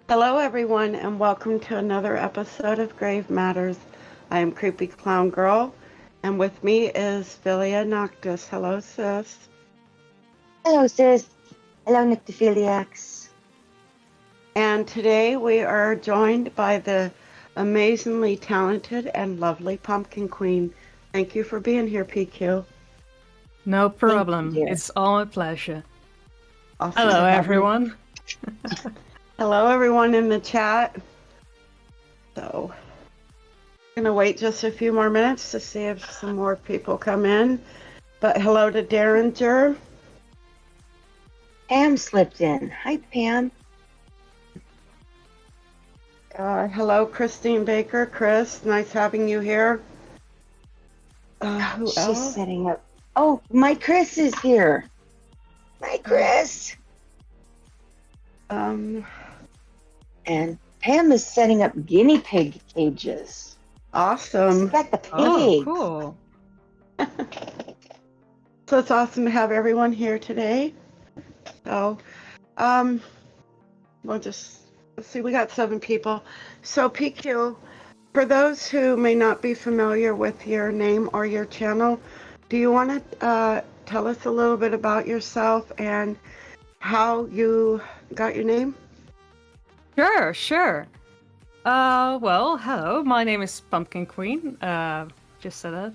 Hello, everyone, and welcome to another episode of Grave Matters. I am CreepyClownGirl, and with me is Filia Noctis. Hello, sis. Hello, sis. Hello, Nyctophiliacs. And today we are joined by the amazingly talented and lovely Pumpkin Queen. Thank you for being here, PQ. No problem. dear. It's all a pleasure. Awesome Hello, to have you. everyone. Hello, everyone in the chat. So, I'm going to wait just a few more minutes to see if some more people come in. But hello to Derringer. Pam slipped in. Hi, Pam. Hello, Christine Baker. Chris, nice having you here. Who She's else? setting up. Oh, my Chris is here. My Chris. Um, And Pam is setting up guinea pig cages. awesome. She's got the pigs. Oh, cool. So it's awesome to have everyone here today. So, we'll just let's see. We got 7 people. So PQ, for those who may not be familiar with your name or your channel, do you want to tell us a little bit about yourself and how you got your name? Sure. Well, hello. My name is Pumpkin Queen. Just said that.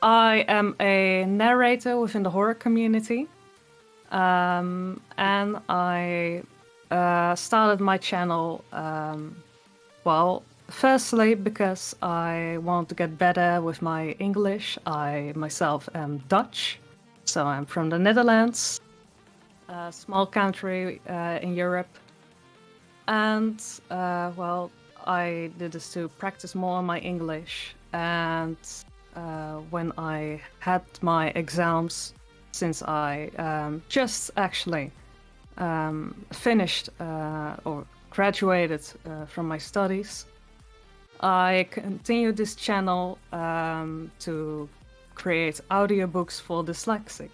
I am a narrator within the horror community. And I started my channel, well, firstly because I want to get better with my English. I myself am Dutch, so I'm from the Netherlands, a small country in Europe. And, well, I did this to practice more on my English. And when I had my exams, since I just actually finished or graduated from my studies, I continued this channel to create audiobooks for dyslexic.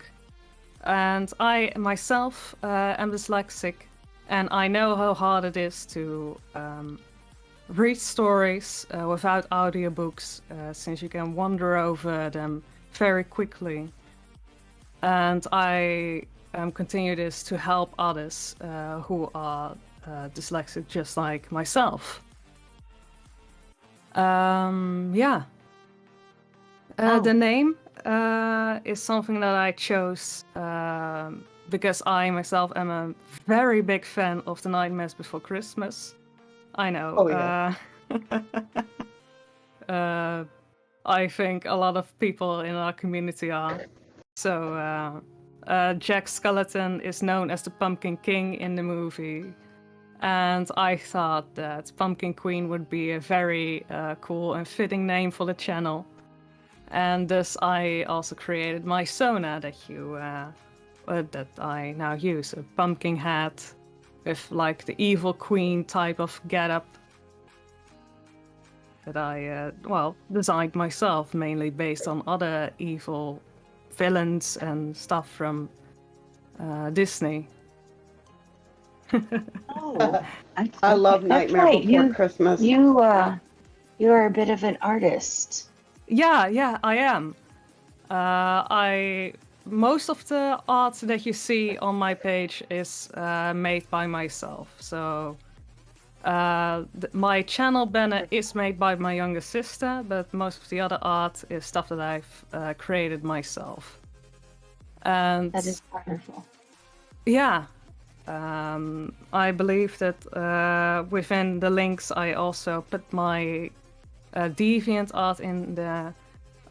And I myself am dyslexic, and I know how hard it is to read stories without audiobooks, since you can wander over them very quickly. And I continue this to help others who are dyslexic just like myself. Yeah. The name is something that I chose because I myself am a very big fan of The Nightmares Before Christmas. I know. Oh, yeah. I think a lot of people in our community are. So Jack Skellington is known as the Pumpkin King in the movie. And I thought that Pumpkin Queen would be a very cool and fitting name for the channel. And thus I also created my Sona that I now use, a pumpkin hat with like the evil queen type of getup that I designed myself, mainly based on other evil villains and stuff from Disney. Oh, I love Nightmare right. Before Christmas. You are a bit of an artist. Yeah, I am. Most of the art that you see on my page is made by myself. So my channel banner is made by my younger sister, but most of the other art is stuff that I've created myself. And That is wonderful. yeah, I believe that within the links I also put my deviant art in there.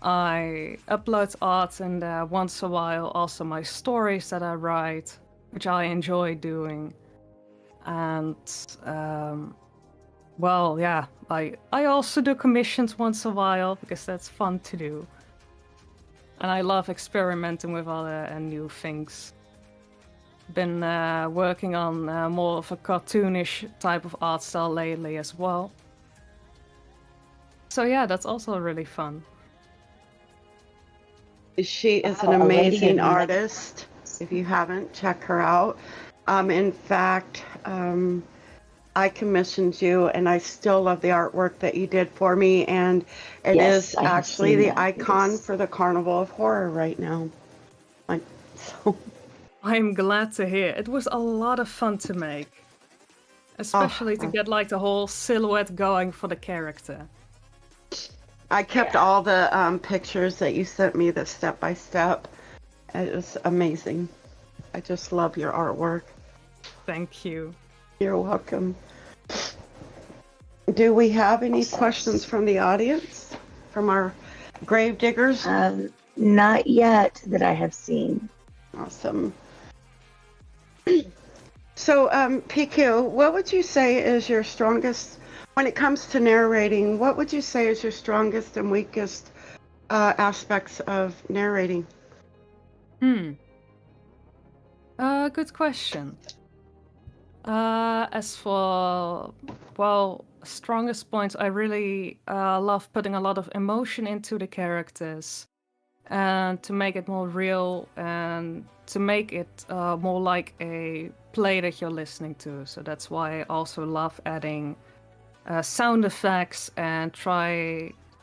I upload art in there once a while, also my stories that I write, which I enjoy doing. And well, yeah, I also do commissions once a while because that's fun to do. And I love experimenting with other and new things. Been working on more of a cartoonish type of art style lately as well. So yeah, that's also really fun. She is Wow, an a lady amazing of- artist. If you haven't, check her out. In fact, I commissioned you, and I still love the artwork that you did for me, and it Yes, is I have actually seen the that. icon Yes. for the Carnival of Horror right now. Like, so I'm glad to hear. It was a lot of fun to make. Especially to get like the whole silhouette going for the character. I kept all the pictures that you sent me, the step-by-step. It was amazing. I just love your artwork. Thank you. You're welcome. Do we have any questions from the audience? From our grave diggers? Not yet that I have seen. Awesome. So, PQ, what would you say is your strongest, when it comes to narrating, what would you say is your strongest and weakest aspects of narrating? Good question. As for, well, strongest points, I really love putting a lot of emotion into the characters and to make it more real and to make it more like a play that you're listening to. So that's why I also love adding sound effects and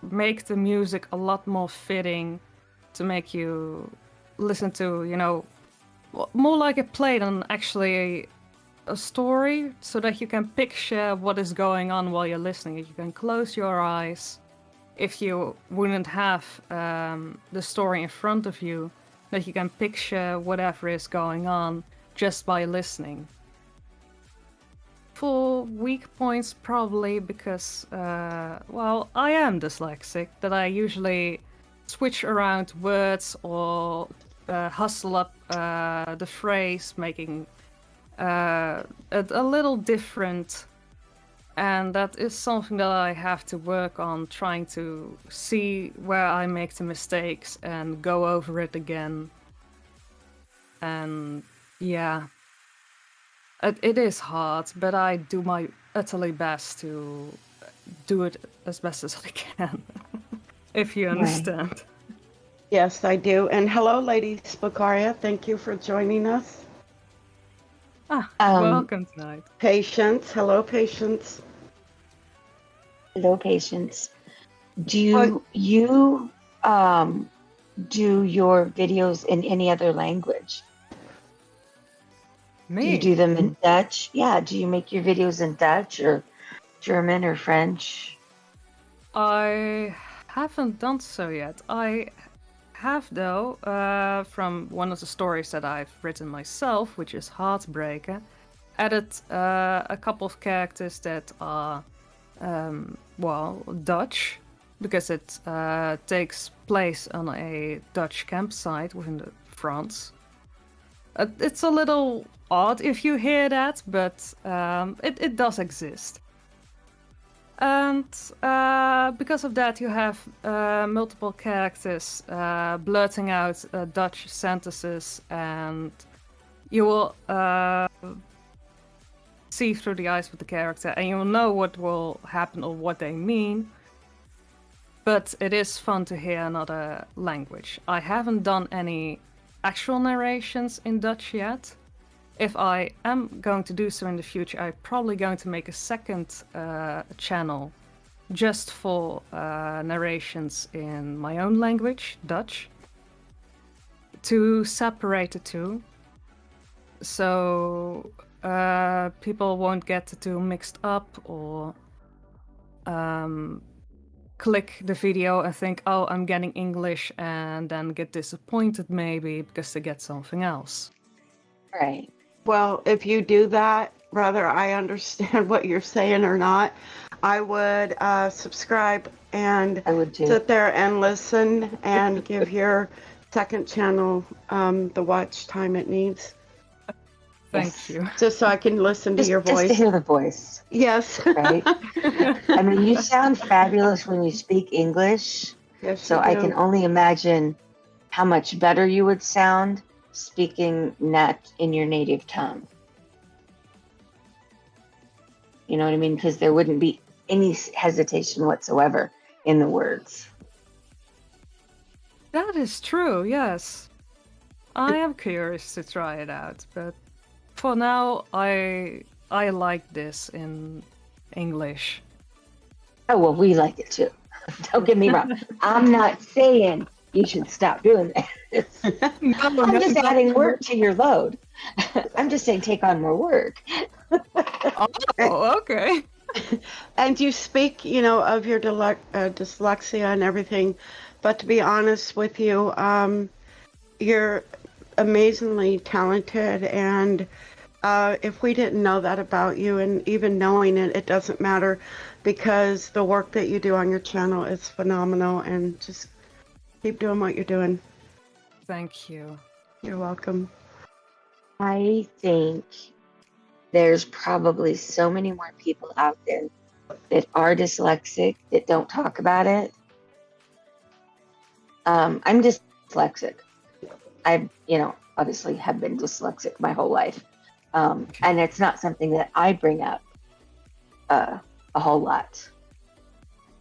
make the music a lot more fitting to make you listen to, more like a play than actually a story, so that you can picture what is going on while you're listening. You can close your eyes if you wouldn't have the story in front of you, that you can picture whatever is going on just by listening. For weak points, probably because, I am dyslexic, that I usually switch around words or hustle up the phrase, making it a little different. And that is something that I have to work on, trying to see where I make the mistakes and go over it again. And yeah, it is hard, but I do my utterly best to do it as best as I can, if you understand. Right. Yes, I do. And hello, Lady Spakaria. Thank you for joining us. Welcome tonight. Patience. Hello, Patience. Hello, Patience. Do you do your videos in any other language? Me? Do you do them in Dutch? Yeah. Do you make your videos in Dutch or German or French? I haven't done so yet. I have, though, from one of the stories that I've written myself, which is Heartbreaker, added a couple of characters that are, Dutch, because it takes place on a Dutch campsite within France. It's a little odd if you hear that, but it does exist. And because of that, you have multiple characters blurting out Dutch sentences, and you will see through the eyes of the character, and you will know what will happen or what they mean. But it is fun to hear another language. I haven't done any actual narrations in Dutch yet. If I am going to do so in the future, I'm probably going to make a second channel just for narrations in my own language, Dutch, to separate the two, so people won't get the two mixed up or click the video and think, oh, I'm getting English, and then get disappointed maybe because they get something else. Right. Well, if you do that, whether I understand what you're saying or not, I would subscribe and I would too. sit there and listen and give your second channel the watch time it needs. Thank you. Just so I can listen to your voice. Just to hear the voice. Yes. Right? I mean, you sound fabulous when you speak English. Yes, So you I do. can only imagine how much better you would sound speaking not in your native tongue. You know what I mean? Because there wouldn't be any hesitation whatsoever in the words. That is true, yes. I am curious to try it out, but For now, I like this in English. Oh, well, we like it too. Don't get me wrong. I'm not saying you should stop doing that. I'm just adding work to your load. I'm just saying take on more work. Oh, okay. And you speak, of your dyslexia and everything, but to be honest with you, you're amazingly talented, and if we didn't know that about you, and even knowing it, it doesn't matter, because the work that you do on your channel is phenomenal, and just keep doing what you're doing. Thank you. You're welcome. I think there's probably so many more people out there that are dyslexic that don't talk about it. I'm dyslexic. I, obviously have been dyslexic my whole life. And it's not something that I bring up a whole lot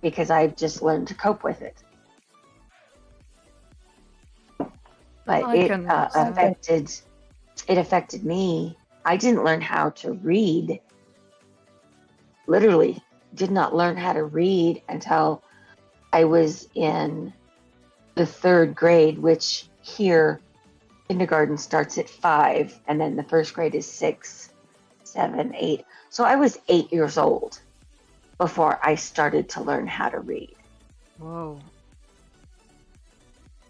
because I've just learned to cope with it. But it affected me. I didn't learn how to read. Literally did not learn how to read until I was in the 3rd grade, which here kindergarten starts at 5, and then the 1st grade is 6, 7, 8. So I was 8 years old before I started to learn how to read. Whoa.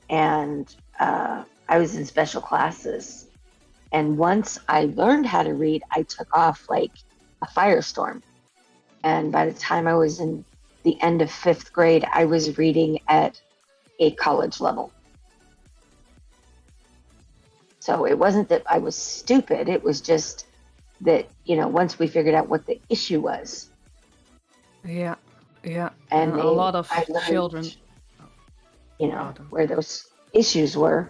And I was in special classes. And once I learned how to read, I took off like a firestorm. And by the time I was in the end of 5th grade, I was reading at a college level. So it wasn't that I was stupid. It was just that, once we figured out what the issue was. Yeah. And a lot of children. Where those issues were.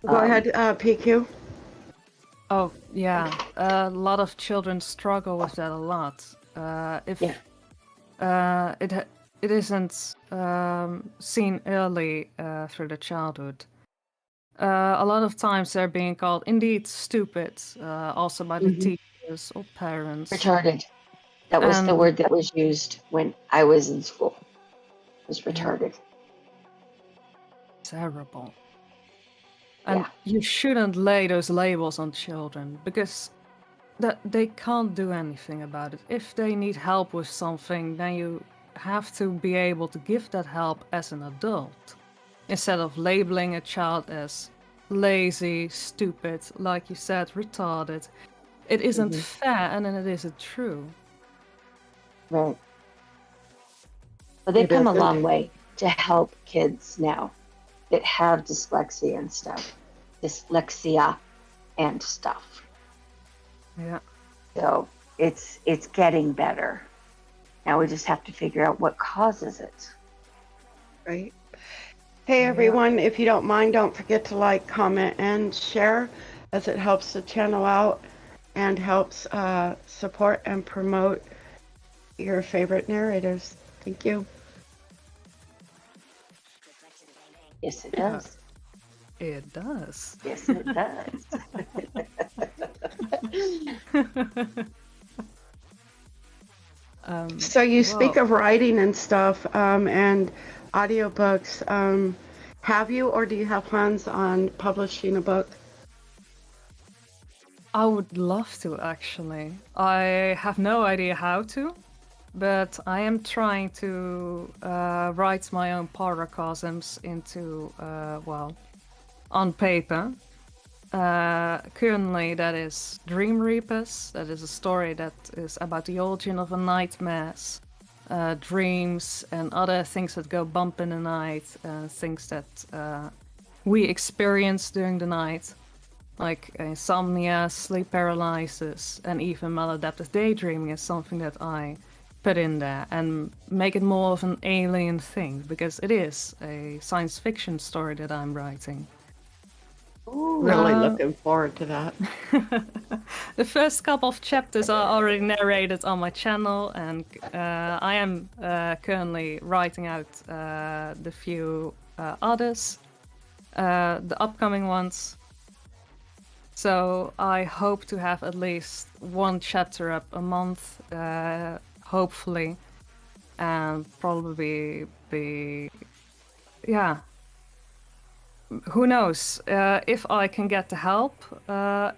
Go ahead, PQ. Oh, yeah. A lot of children struggle with that a lot. It isn't seen early through the childhood. A lot of times they're being called indeed stupid, also by the teachers or parents. Retarded. That was the word that was used when I was in school. It was retarded. Terrible. And you shouldn't lay those labels on children because they can't do anything about it. If they need help with something, then you have to be able to give that help as an adult. Instead of labeling a child as lazy, stupid, like you said, retarded. It isn't fair, and then it isn't true. Right. Well, they've come a long way to help kids now that have dyslexia and stuff. Yeah. So it's getting better. Now we just have to figure out what causes it. Right. Hey everyone, if you don't mind, don't forget to like, comment, and share, as it helps the channel out and helps support and promote your favorite narrators. Thank you. Yes, it does. It does. Yes, it does. So you speak of writing and stuff, and audiobooks. Have you, or do you have plans on publishing a book? I would love to, actually. I have no idea how to, but I am trying to write my own paracosms into, on paper. Currently, that is Dream Reapers. That is a story that is about the origin of a nightmares, dreams, and other things that go bump in the night, things that we experience during the night, like insomnia, sleep paralysis, and even maladaptive daydreaming is something that I put in there and make it more of an alien thing, because it is a science fiction story that I'm writing. Ooh, really looking forward to that. The first couple of chapters are already narrated on my channel, and I am currently writing out the few others, the upcoming ones. So I hope to have at least one chapter up a month, hopefully, and probably be, yeah. Who knows? If I can get the help,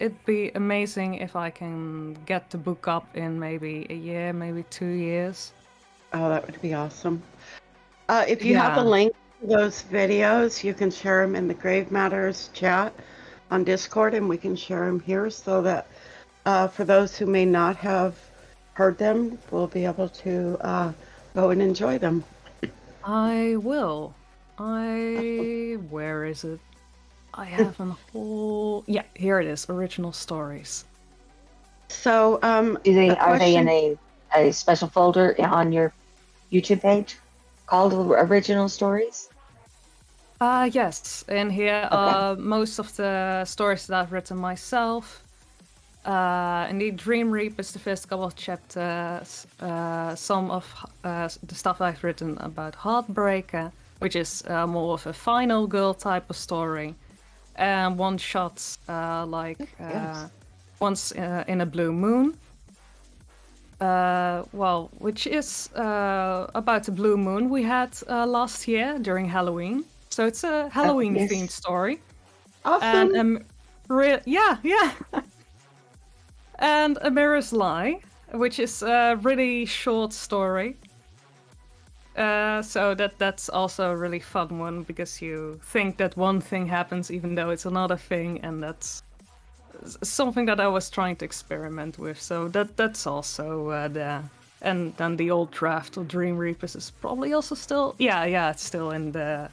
it'd be amazing if I can get the book up in maybe a year, maybe 2 years. Oh, that would be awesome. If you have a Yeah. link to those videos, you can share them in the Grave Matters chat on Discord, and we can share them here so that for those who may not have heard them, we'll be able to go and enjoy them. I will. Where is it? I have a whole. Yeah, here it is. Original stories. So, Are they in a special folder on your YouTube page called Original Stories? Yes. In here are most of the stories that I've written myself. Indeed, Dream Reap is the first couple of chapters. Some of the stuff I've written about Heartbreaker, which is more of a final girl type of story. And one shots Once in a Blue Moon. Which is about the blue moon we had last year during Halloween. So it's a Halloween-themed story. Awesome. And yeah. And A Mirror's Lie, which is a really short story. So that's also a really fun one, because you think that one thing happens even though it's another thing, and that's something that I was trying to experiment with. So that's also there. And then the old draft of Dream Reapers is probably also still it's still in the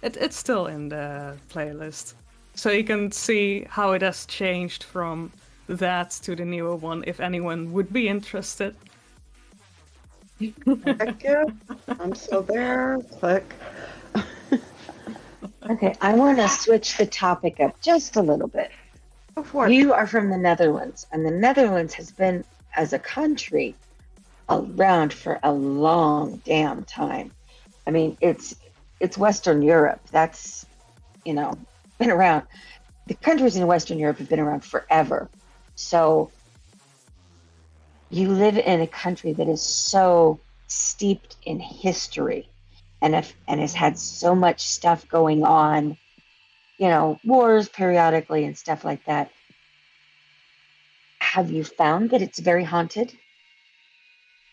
it's still in the playlist. So you can see how it has changed from that to the newer one, if anyone would be interested. Heck yeah. I'm still there. Click. Okay, I want to switch the topic up just a little bit. Go for it. You are from the Netherlands, and the Netherlands has been, as a country, around for a long damn time. I mean, it's Western Europe. That's, been around. The countries in Western Europe have been around forever. So you live in a country that is so steeped in history and has had so much stuff going on, wars periodically and stuff like that. Have you found that it's very haunted?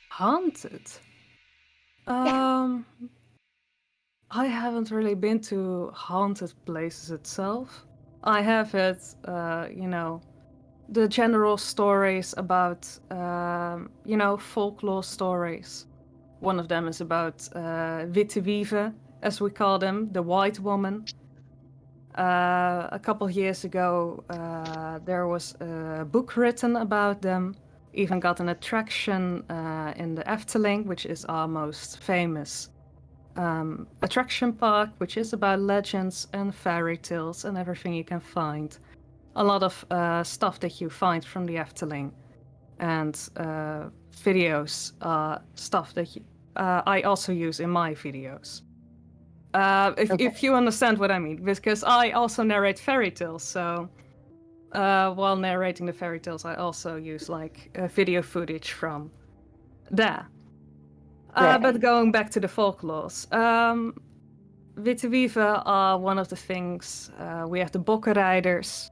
Haunted? I haven't really been to haunted places itself. I have had, the general stories about, folklore stories. One of them is about Witte Wieve, as we call them, the white woman. A couple of years ago, there was a book written about them. Even got an attraction in the Efteling, which is our most famous attraction park, which is about legends and fairy tales and everything you can find. A lot of stuff that you find from the Efteling, and videos, stuff that I also use in my videos. If you understand what I mean, because I also narrate fairy tales, so while narrating the fairy tales, I also use video footage from there. But going back to the folklores, Witte Wieve are one of the things. We have the Bokkenrijders,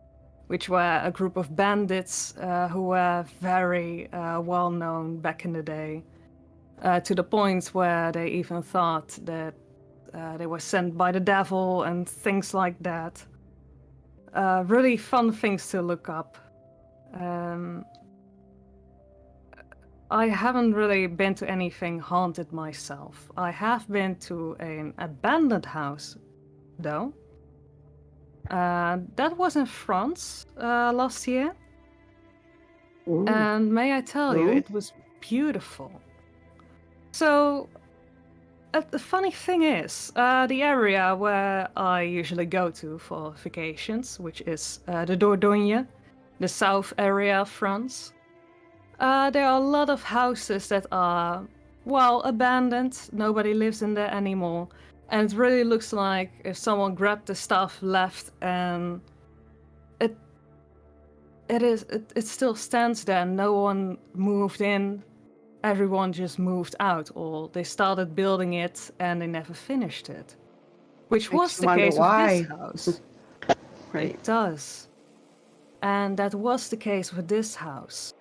which were a group of bandits who were very well known back in the day, to the point where they even thought that they were sent by the devil and things like that. Really fun things to look up. I haven't really been to anything haunted myself. I have been to an abandoned house, though. That was in France last year. Ooh. And may I tell you, it was beautiful. So, the funny thing is, the area where I usually go to for vacations, which is the Dordogne, the south area of France, there are a lot of houses that are, abandoned. Nobody lives in there anymore. And it really looks like if someone grabbed the stuff, left, and it still stands there. No one moved in. Everyone just moved out, or they started building it and they never finished it. Which Makes was you the wonder case why. with this house. Right. It does. And that was the case with this house.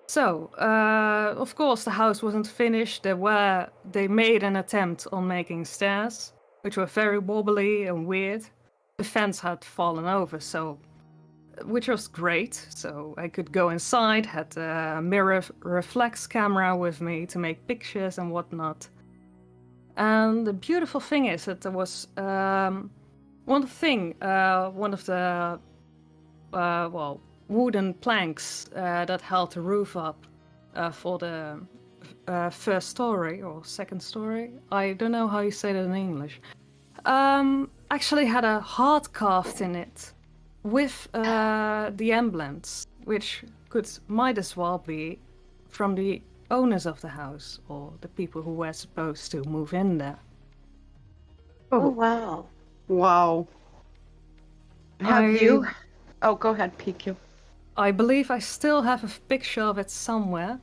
So, of course, the house wasn't finished. They made an attempt on making stairs, which were very wobbly and weird. The fence had fallen over, which was great. So I could go inside, had a mirror reflex camera with me to make pictures and whatnot. And the beautiful thing is that there was one of the wooden planks that held the roof up for the first story or second story. I don't know how you say that in English. Actually had a heart carved in it with the emblems, which might as well be from the owners of the house or the people who were supposed to move in there. Oh, wow. Wow. Have you? Oh, go ahead, PQ. I believe I still have a picture of it somewhere.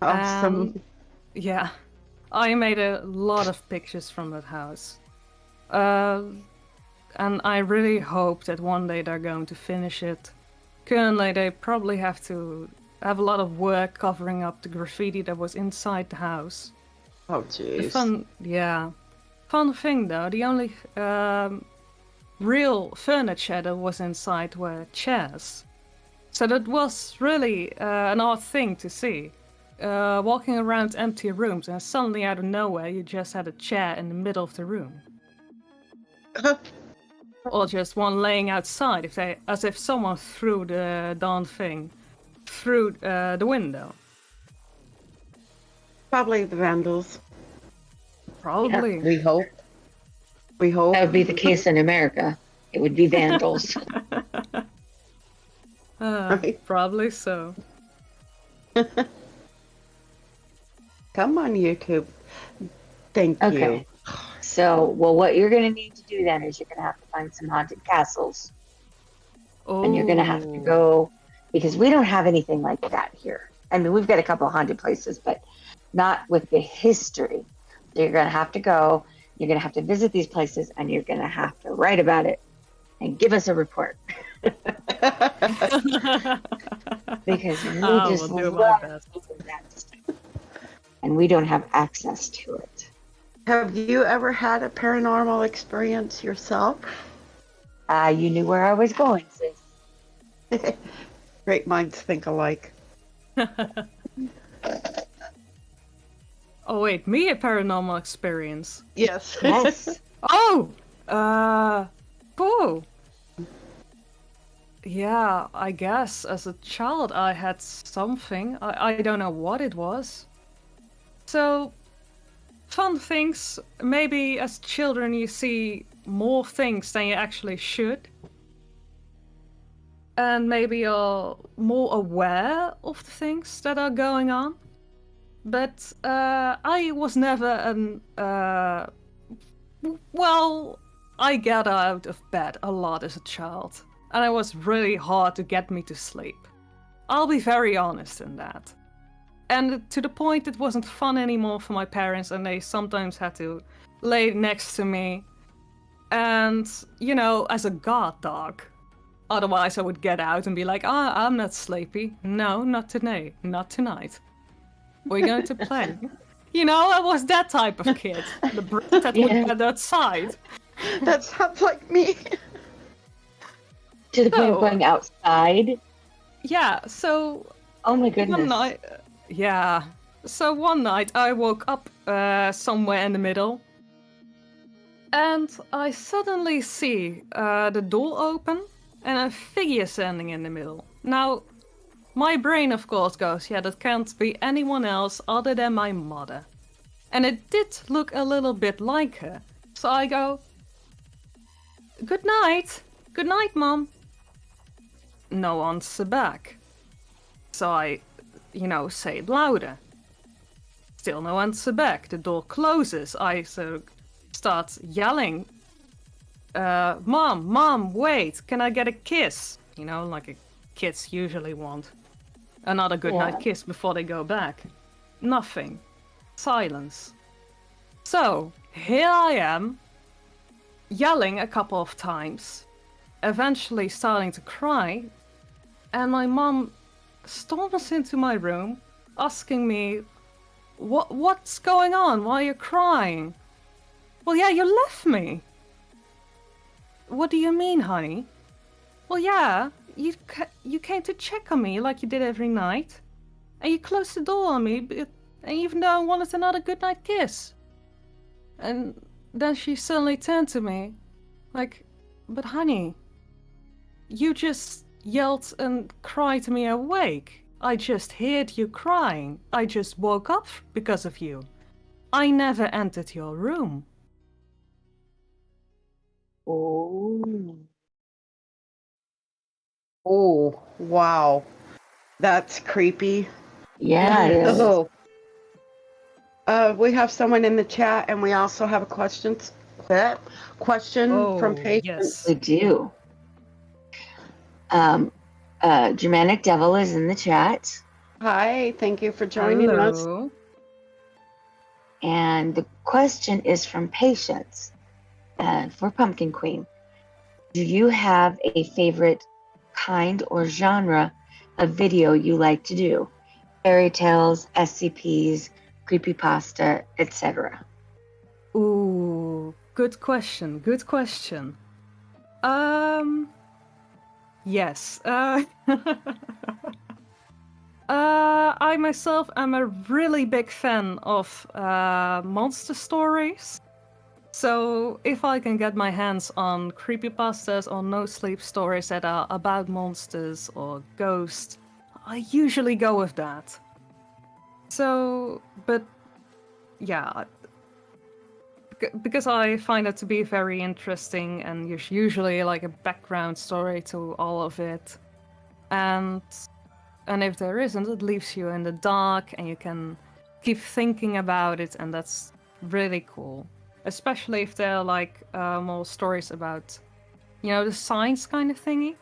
Awesome. Yeah, I made a lot of pictures from that house. And I really hope that one day they're going to finish it. Currently, they probably have to have a lot of work covering up the graffiti that was inside the house. Oh, The jeez. fun thing though, the only real furniture that was inside were chairs. So that was really an odd thing to see. Walking around empty rooms and suddenly out of nowhere you just had a chair in the middle of the room. Or just one laying outside, as if someone threw the darn thing through the window. Probably the vandals. Probably. We hope. We hope. That would be the case in America. It would be vandals. Right. Probably so. Come on, YouTube. Thank Okay. you. So, well, what you're going to need to do then is you're going to have to find some haunted castles. And you're going to have to go, because we don't have anything like that here. I mean, we've got a couple of haunted places, but not with the history. So you're going to have to go, you're going to have to visit these places, and you're going to have to write about it and give us a report. Because we just will do my love best. that stuff. And we don't have access to it. Have you ever had a paranormal experience yourself? You knew where I was going, sis. Great minds think alike. Oh wait, me a paranormal experience? Yes. Yes. Oh! Cool. Yeah, I guess as a child I had something. I don't know what it was. So, fun things. Maybe as children you see more things than you actually should. And maybe you're more aware of the things that are going on. But I was never I got out of bed a lot as a child. And it was really hard to get me to sleep. I'll be very honest in that. And to the point it wasn't fun anymore for my parents, and they sometimes had to lay next to me. And, as a guard dog. Otherwise I would get out and be like, I'm not sleepy. No, not today. Not tonight. We're going to play. I was that type of kid. The brat that would get outside. That sounds like me. To the point of going outside? Yeah, so... Oh my goodness. One night... Yeah. So one night I woke up somewhere in the middle. And I suddenly see the door open and a figure standing in the middle. Now, my brain of course goes, yeah, that can't be anyone else other than my mother. And it did look a little bit like her. So I go, good night. Good night, Mom. No answer back. So I, say it louder. Still no answer back. The door closes. I start yelling. Mom, wait, can I get a kiss? you know, like kids usually want. Another goodnight kiss before they go back. Nothing. Silence. So, here I am, yelling a couple of times, eventually starting to cry, and my mom storms into my room, asking me, what's going on? Why are you crying? Well, yeah, you left me. What do you mean, honey? Well, yeah, you came to check on me like you did every night, and you closed the door on me, and even though I wanted another goodnight kiss. And then she suddenly turned to me, like, but honey, you just yelled and cried me awake. I just heard you crying. I just woke up because of you. I never entered your room. Oh. Oh, wow. That's creepy. Yeah, it is. Oh. We have someone in the chat, and we also have a question from Patience. Yes. We do. Germanic Devil is in the chat. Hi, thank you for joining us. Hello. And the question is from Patience for Pumpkin Queen. Do you have a favorite kind or genre of video you like to do? Fairy tales, SCPs, creepypasta, etc. Ooh, good question. Good question. Yes. I myself am a really big fan of monster stories. So if I can get my hands on creepypastas or no-sleep stories that are about monsters or ghosts, I usually go with that. So, but yeah, because I find it to be very interesting, and there's usually like a background story to all of it. And if there isn't, it leaves you in the dark and you can keep thinking about it, and that's really cool. Especially if they're like more stories about, you know, the science kind of thingy,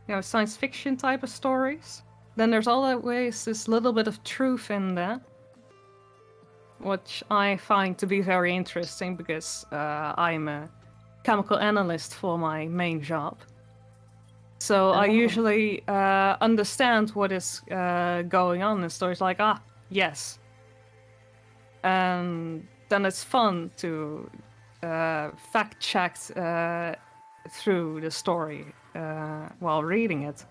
you know, science fiction type of stories. Then there's always this little bit of truth in there, which I find to be very interesting because I'm a chemical analyst for my main job. So I usually understand what is going on in stories like, yes. And then it's fun to fact check through the story while reading it.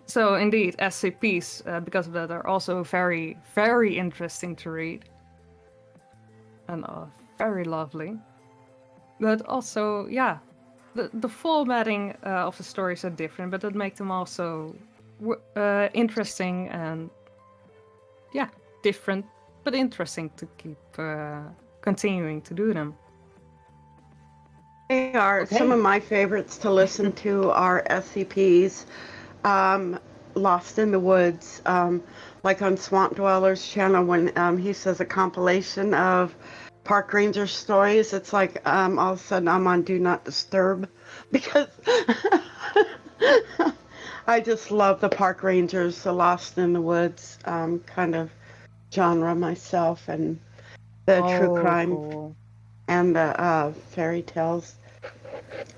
So indeed, SCPs, because of that, are also very, very interesting to read. And very lovely. But also, yeah, the formatting of the stories are different, but that makes them also interesting and, yeah, different, but interesting to keep continuing to do them. They are. Okay. Some of my favorites to listen to are SCPs, Lost in the Woods, like on Swamp Dweller's channel when he says a compilation of park ranger stories. It's like all of a sudden I'm on Do Not Disturb because I just love the park rangers, the Lost in the Woods kind of genre myself, and the true crime Cool. and the fairy tales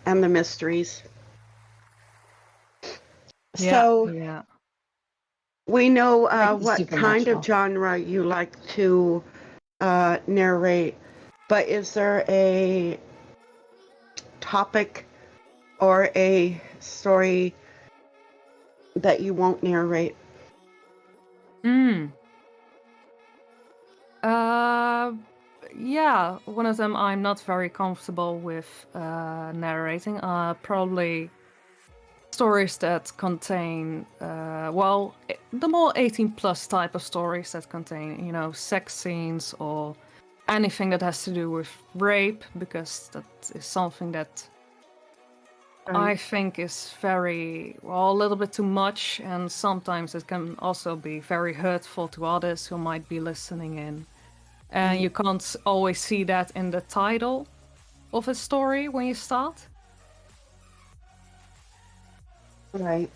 and the mysteries. So Yeah. we know Like what kind of supernatural. genre you like to narrate, but is there a topic or a story that you won't narrate? Yeah, one of them I'm not very comfortable with narrating are probably stories that contain, the more 18 plus type of stories that contain, you know, sex scenes or anything that has to do with rape, because that is something that I think is very, a little bit too much, and sometimes it can also be very hurtful to others who might be listening in. And you can't always see that in the title of a story when you start. Right.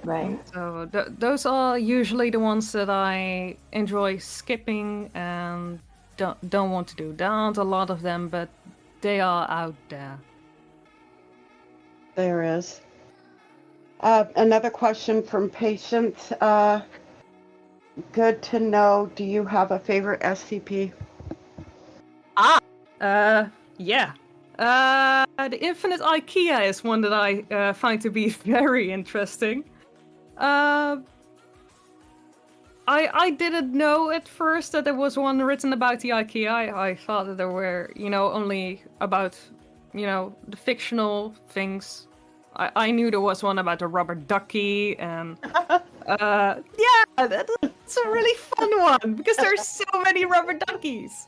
Right. So those are usually the ones that I enjoy skipping and don't want to do. There aren't a lot of them, but they are out there. There is. Another question from Patience. Good to know. Do you have a favorite SCP? Yeah. The Infinite IKEA is one that I find to be very interesting. I didn't know at first that there was one written about the IKEA. I thought that there were, only about, the fictional things. I knew there was one about a rubber ducky, and that's a really fun one because there's so many rubber duckies.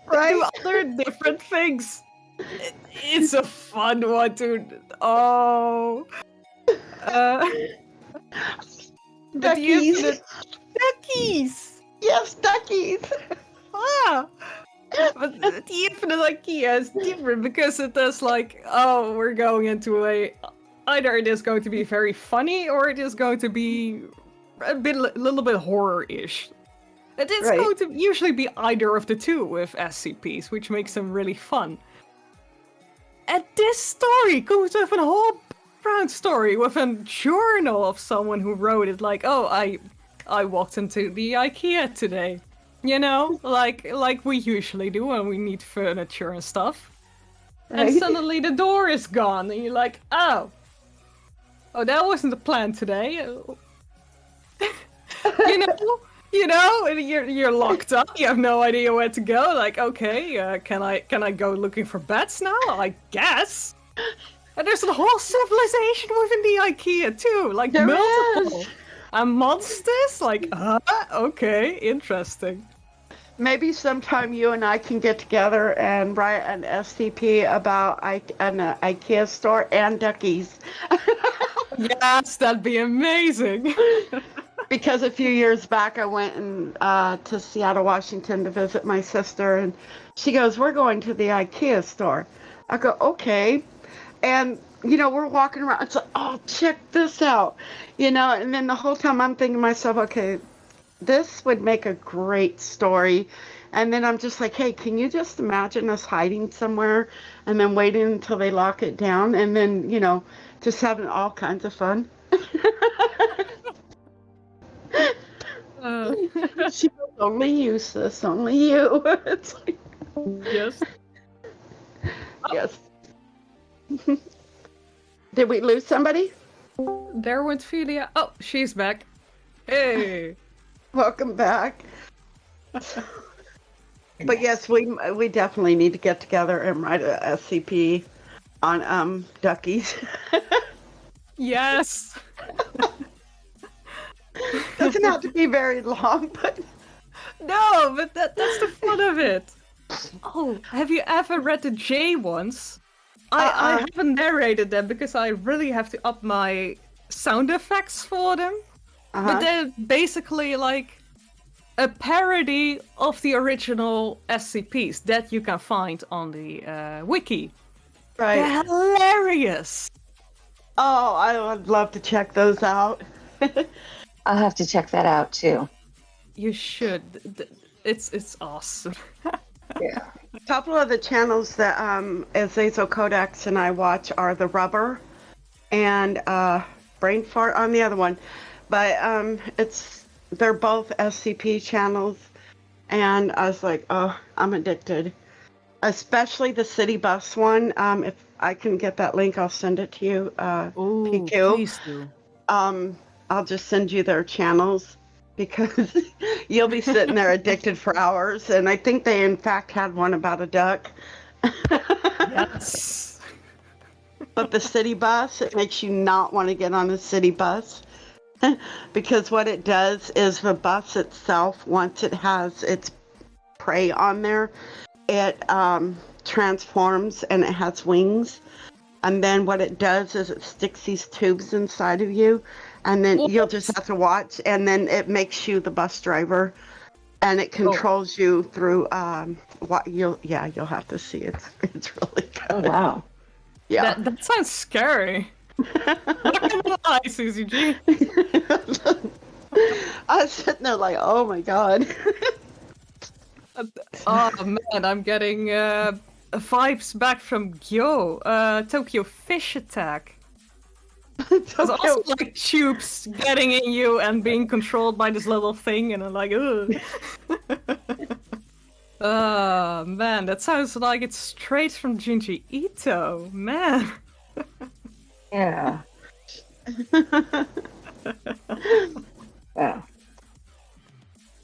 Right. Do other different things. It's a fun one, dude. Oh. Duckies. Duckies! Yes, duckies. Ah! But the Infinite IKEA is different because it does we're going into either it is going to be very funny or it is going to be a little bit horror-ish. It is Right. going to usually be either of the two with SCPs, which makes them really fun. And this story comes with a whole background story with a journal of someone who wrote it, I walked into the IKEA today. Like we usually do when we need furniture and stuff. Right. And suddenly the door is gone, and you're like, oh, that wasn't the plan today. And you're locked up. You have no idea where to go. Like, okay, can I go looking for beds now? I guess. And there's a whole civilization within the IKEA too, like There multiple. is. And monsters, okay, interesting. Maybe sometime you and I can get together and write an SCP about an IKEA store and duckies. Yes, that'd be amazing. Because a few years back I went to Seattle, Washington to visit my sister, and she goes, "We're going to the IKEA store." I go, "Okay." And, we're walking around. It's like, "Oh, check this out." And then the whole time I'm thinking to myself, okay, this would make a great story. And then I'm just like, hey, can you just imagine us hiding somewhere and then waiting until they lock it down and then, just having all kinds of fun? She goes, only you, sis, only you. It's like, Yes. yes. Did we lose somebody? There went Filia. Oh, she's back. Hey. Welcome back. But yes, we definitely need to get together and write a SCP on duckies. Yes. Doesn't have to be very long, but No, but that's the fun of it. Oh, have you ever read the J ones? I haven't narrated them because I really have to up my sound effects for them. But they're basically like a parody of the original SCPs that you can find on the wiki. right. They're hilarious. Oh, I would love to check those out. I'll have to check that out too. You should. It's awesome. Yeah. A couple of the channels that Azazel Codex and I watch are The Rubber and Brain Fart on the other one. But they're both SCP channels, and I was like, oh, I'm addicted. Especially the City Bus one. If I can get that link, I'll send it to you. PQ. Please do. I'll just send you their channels because you'll be sitting there addicted for hours. And I think they, in fact, had one about a duck. Yes. But the city bus, it makes you not want to get on the city bus. Because what it does is the bus itself, once it has its prey on there, it transforms and it has wings. And then what it does is it sticks these tubes inside of you. And then you'll just have to watch. And then it makes you the bus driver. And it controls you through you'll have to see it. It's really good. Oh wow. Yeah. That sounds scary. Not gonna lie, Susie G. I was sitting there like, oh my god. Oh man, I'm getting vibes back from Tokyo Fish Attack. It's also like tubes getting in you and being controlled by this little thing, and I'm like, ugh. Oh man, that sounds like it's straight from Junji Ito, man. Yeah. Wow.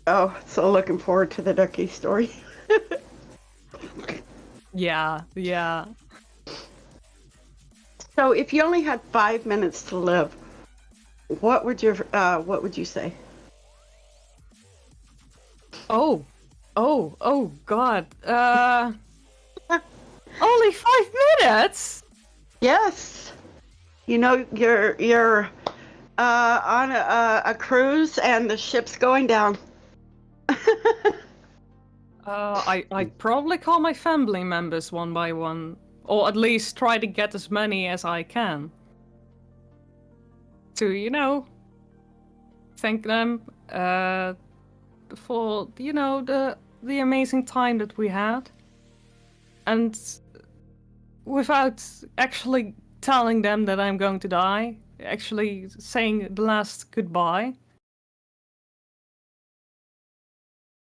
Oh, so looking forward to the Ducky story. Yeah. So if you only had 5 minutes to live, what would you say? Oh God. Only 5 minutes? Yes. You know, you're on a cruise and the ship's going down. I'd probably call my family members one by one, or at least try to get as many as I can. To, thank them for, the amazing time that we had. And without actually telling them that I'm going to die, actually saying the last goodbye.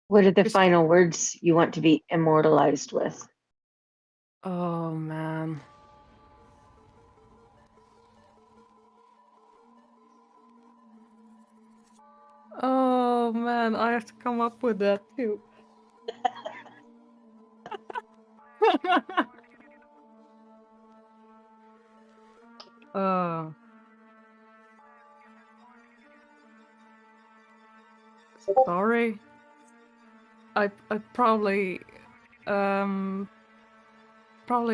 What are the final words you want to be immortalized with? Oh man. Oh man, I have to come up with that too. Oh. Sorry. I probably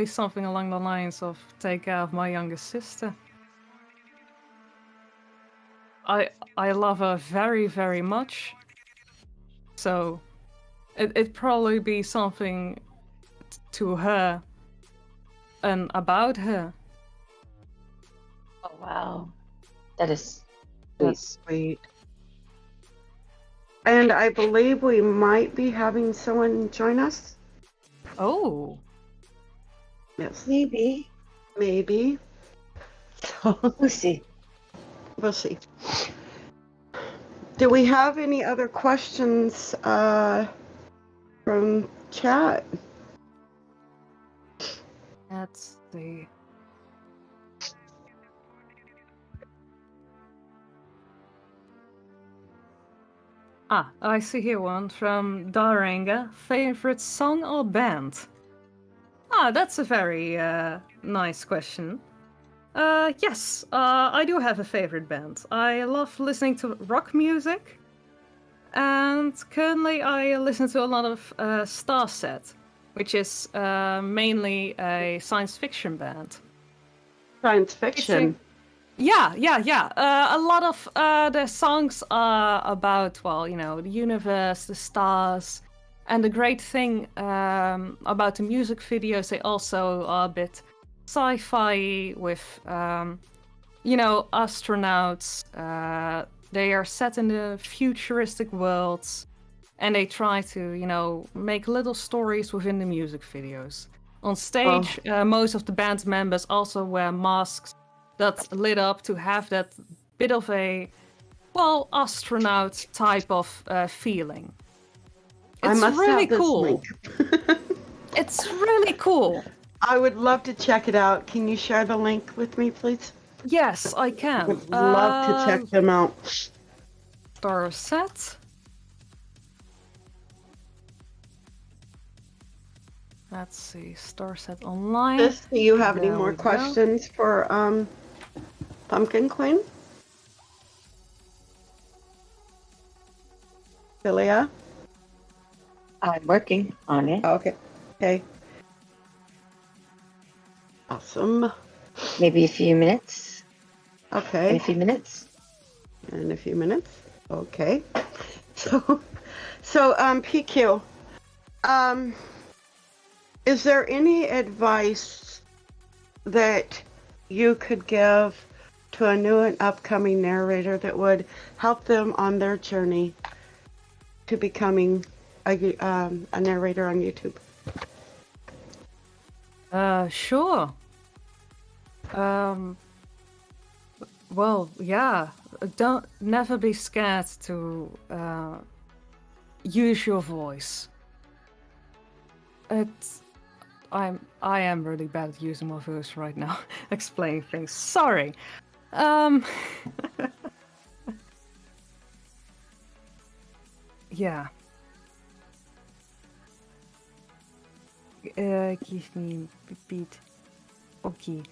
something along the lines of take care of my youngest sister. I love her very, very much. So it'd probably be something to her and about her. Oh wow. That's sweet. And I believe we might be having someone join us. Oh. Yes. Maybe. So We'll see. we'll see. Do we have any other questions from chat? Let's see. I see here one from Daranga. Favorite song or band? That's a very nice question. Yes, I do have a favorite band. I love listening to rock music. And currently I listen to a lot of Starset, which is mainly a science fiction band. Science fiction. Yeah. A lot of the songs are about, the universe, the stars. And the great thing about the music videos, they also are a bit sci-fi with, astronauts. They are set in the futuristic worlds. And they try to, make little stories within the music videos. On stage, most of the band members also wear masks that's lit up to have that bit of a, astronaut type of feeling. It's really cool. It's really cool. I would love to check it out. Can you share the link with me, please? Yes, I can. I would love to check them out. Starset. Let's see, Starset Online. Do you have any There more we go. questions for Pumpkin Queen? Filia? I'm working on it. Okay. Awesome. Maybe a few minutes. Okay. In a few minutes. In a few minutes. Okay. So PQ. Is there any advice that you could give to a new and upcoming narrator that would help them on their journey to becoming a narrator on YouTube? Sure. Well, yeah. Don't never be scared to use your voice. I am really bad at using my voice right now, explaining things. Sorry. Yeah. Give me a beat. Okay.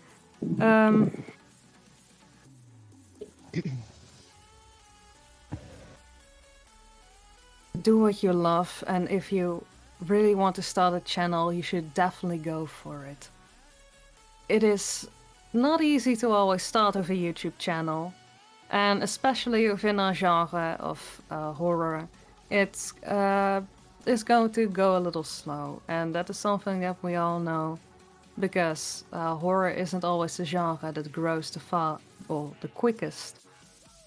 Do what you love, and if you really want to start a channel, you should definitely go for it. It is not easy to always start with a YouTube channel, and especially within our genre of horror, it's going to go a little slow, and that is something that we all know, because horror isn't always the genre that grows the quickest.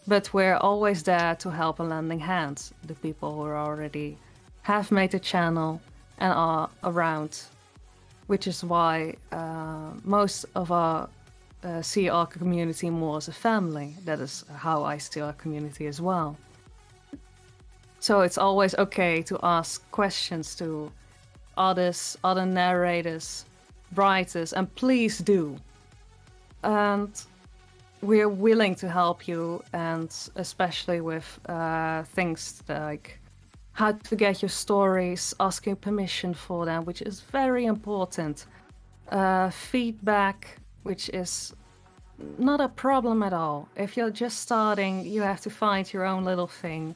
But we're always there to help a lending hand, the people who already have made a channel and are around, which is why most of our see our community more as a family. That is how I see our community as well. So it's always okay to ask questions to others, other narrators, writers, and please do. And we're willing to help you, and especially with things like how to get your stories, asking permission for them, which is very important. Feedback, which is not a problem at all. If you're just starting, you have to find your own little thing.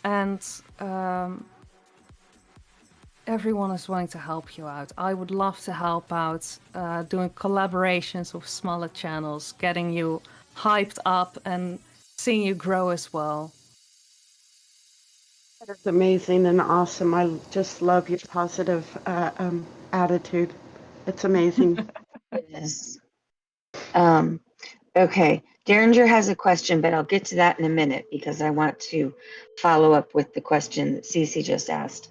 And everyone is willing to help you out. I would love to help out doing collaborations with smaller channels, getting you hyped up and seeing you grow as well. That's amazing and awesome. I just love your positive attitude. It's amazing. It is. Okay, Derringer has a question, but I'll get to that in a minute because I want to follow up with the question that Cece just asked.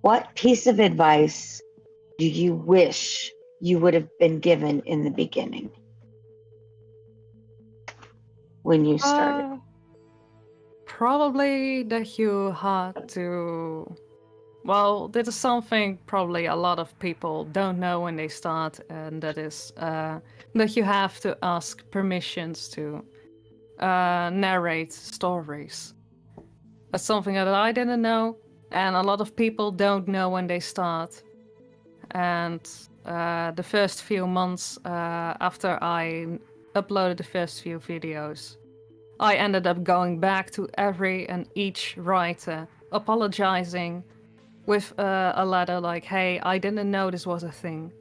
What piece of advice do you wish you would have been given in the beginning when you started? Probably that you had to... Well, that is something probably a lot of people don't know when they start, and that is that you have to ask permissions to narrate stories. That's something that I didn't know, and a lot of people don't know when they start. And the first few months after I uploaded the first few videos, I ended up going back to every and each writer, apologizing with a letter like, hey, I didn't know this was a thing.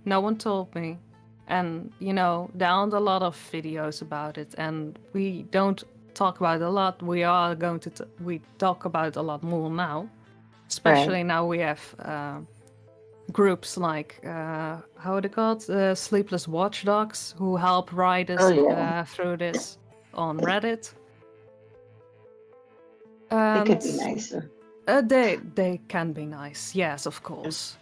No one told me. And, you know, there aren't a lot of videos about it, and we don't talk about it a lot. We are going to we talk about it a lot more now. Especially now we have groups like, how are they called? Sleepless Watchdogs, who help writers through this on Reddit. They could be nicer. They can be nice, yes, of course.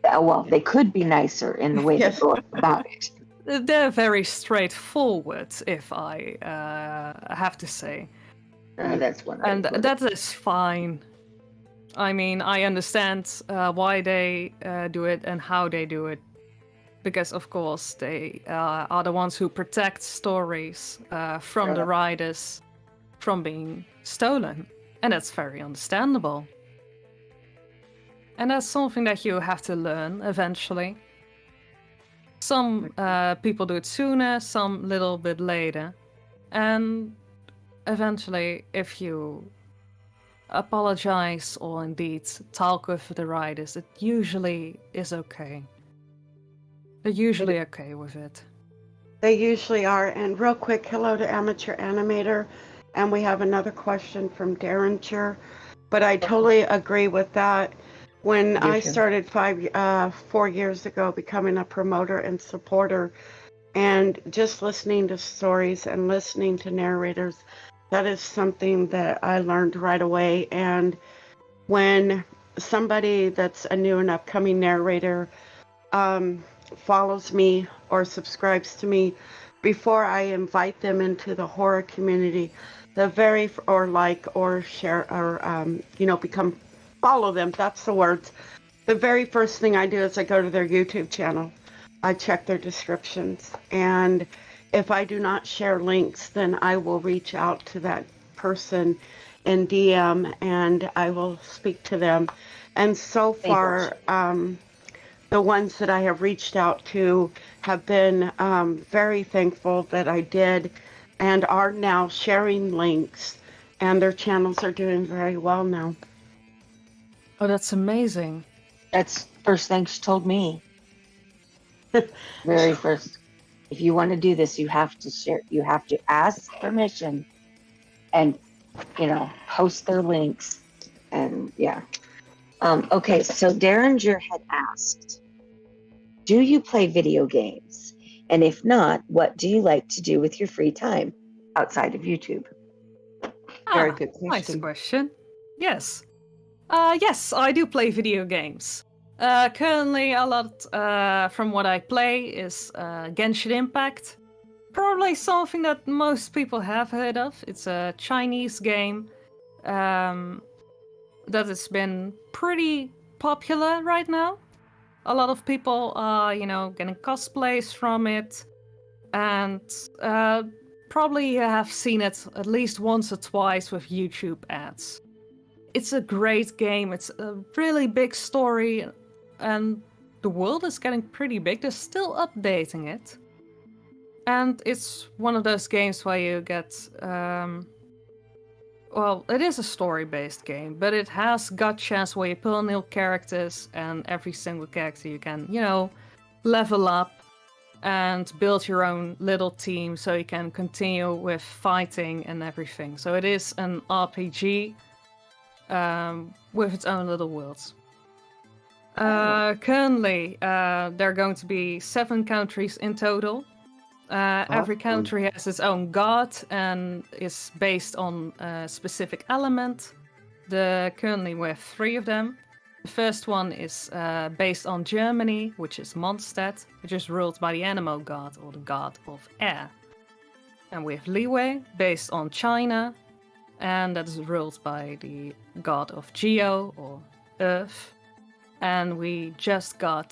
Well, they could be nicer in the way they go about it. They're very straightforward, if I have to say. That's one. And that is fine. I mean, I understand why they do it and how they do it. Because, of course, they are the ones who protect stories from the writers from being stolen. And that's very understandable. And that's something that you have to learn eventually. Some people do it sooner, some little bit later. And eventually, if you apologize or indeed talk with the writers, it usually is okay. They're usually okay with it. They usually are. And real quick, hello to Amateur Animator. And we have another question from Derringer. But I totally agree with that. When You I too. started 4 years ago, becoming a promoter and supporter, and just listening to stories and listening to narrators, that is something that I learned right away. And when somebody that's a new and upcoming narrator follows me or subscribes to me, before I invite them into the horror community, or like or share or become follow them. That's the words. The very first thing I do is I go to their YouTube channel. I check their descriptions, and if I do not share links, then I will reach out to that person in DM and I will speak to them. And so far, the ones that I have reached out to have been very thankful that I did, and are now sharing links, and their channels are doing very well now. Oh, that's amazing. That's first thing she told me. Very first. If you want to do this, you have to share. You have to ask permission, and post their links. And yeah. Okay, so Derringer had asked, do you play video games? And if not, what do you like to do with your free time outside of YouTube? Very good question. Nice question. Yes. Yes, I do play video games. Currently, a lot from what I play is Genshin Impact. Probably something that most people have heard of. It's a Chinese game that has been pretty popular right now. A lot of people are, getting cosplays from it. And probably you have seen it at least once or twice with YouTube ads. It's a great game. It's a really big story. And the world is getting pretty big. They're still updating it. And it's one of those games where you get... well, it is a story-based game, but it has gotchas where you pull new characters, and every single character you can, level up and build your own little team so you can continue with fighting and everything. So it is an RPG with its own little worlds. Currently, there are going to be 7 countries in total. Every country has its own god and is based on a specific element. Currently we have 3 of them. The first one is based on Germany, which is Mondstadt, which is ruled by the animal god, or the god of air. And we have Liyue, based on China, and that is ruled by the god of Geo, or earth. And we just got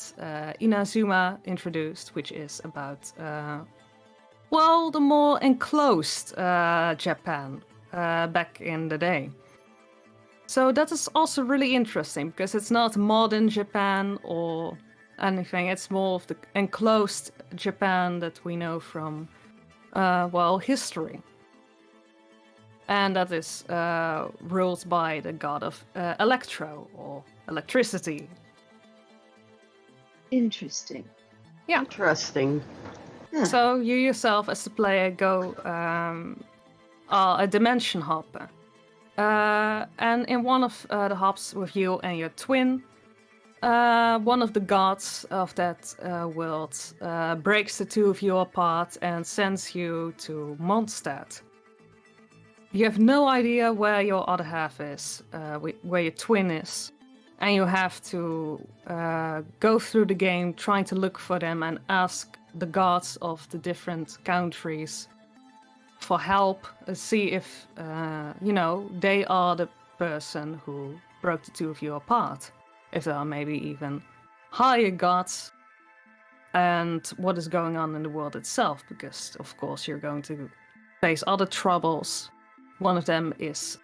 Inazuma introduced, which is about, the more enclosed Japan back in the day. So that is also really interesting, because it's not modern Japan or anything. It's more of the enclosed Japan that we know from, history. And that is ruled by the god of Electro, or electricity. Interesting. Yeah. Interesting. So you yourself, as the player, go are a dimension hopper. And in one of the hops with you and your twin, one of the gods of that world breaks the 2 of you apart and sends you to Mondstadt. You have no idea where your other half is, where your twin is. And you have to go through the game trying to look for them and ask the gods of the different countries for help, see if, they are the person who broke the 2 of you apart. If there are maybe even higher gods, and what is going on in the world itself, because, of course, you're going to face other troubles. One of them is,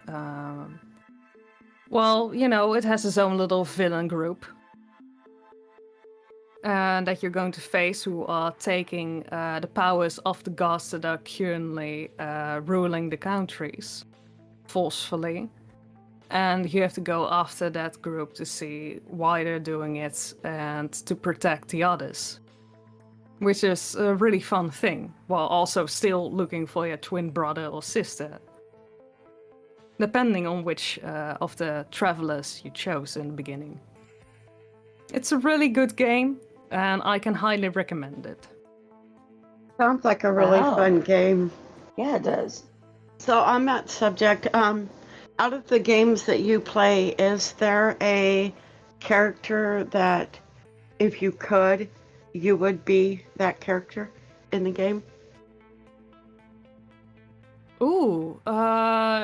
it has its own little villain group. That you're going to face, who are taking the powers of the gods that are currently ruling the countries forcefully. And you have to go after that group to see why they're doing it and to protect the others. Which is a really fun thing, while also still looking for your twin brother or sister. Depending on which of the travelers you chose in the beginning. It's a really good game, and I can highly recommend it. Sounds like a really Wow. fun game. Yeah, it does. So on that subject, out of the games that you play, is there a character that, if you could, you would be that character in the game? Ooh,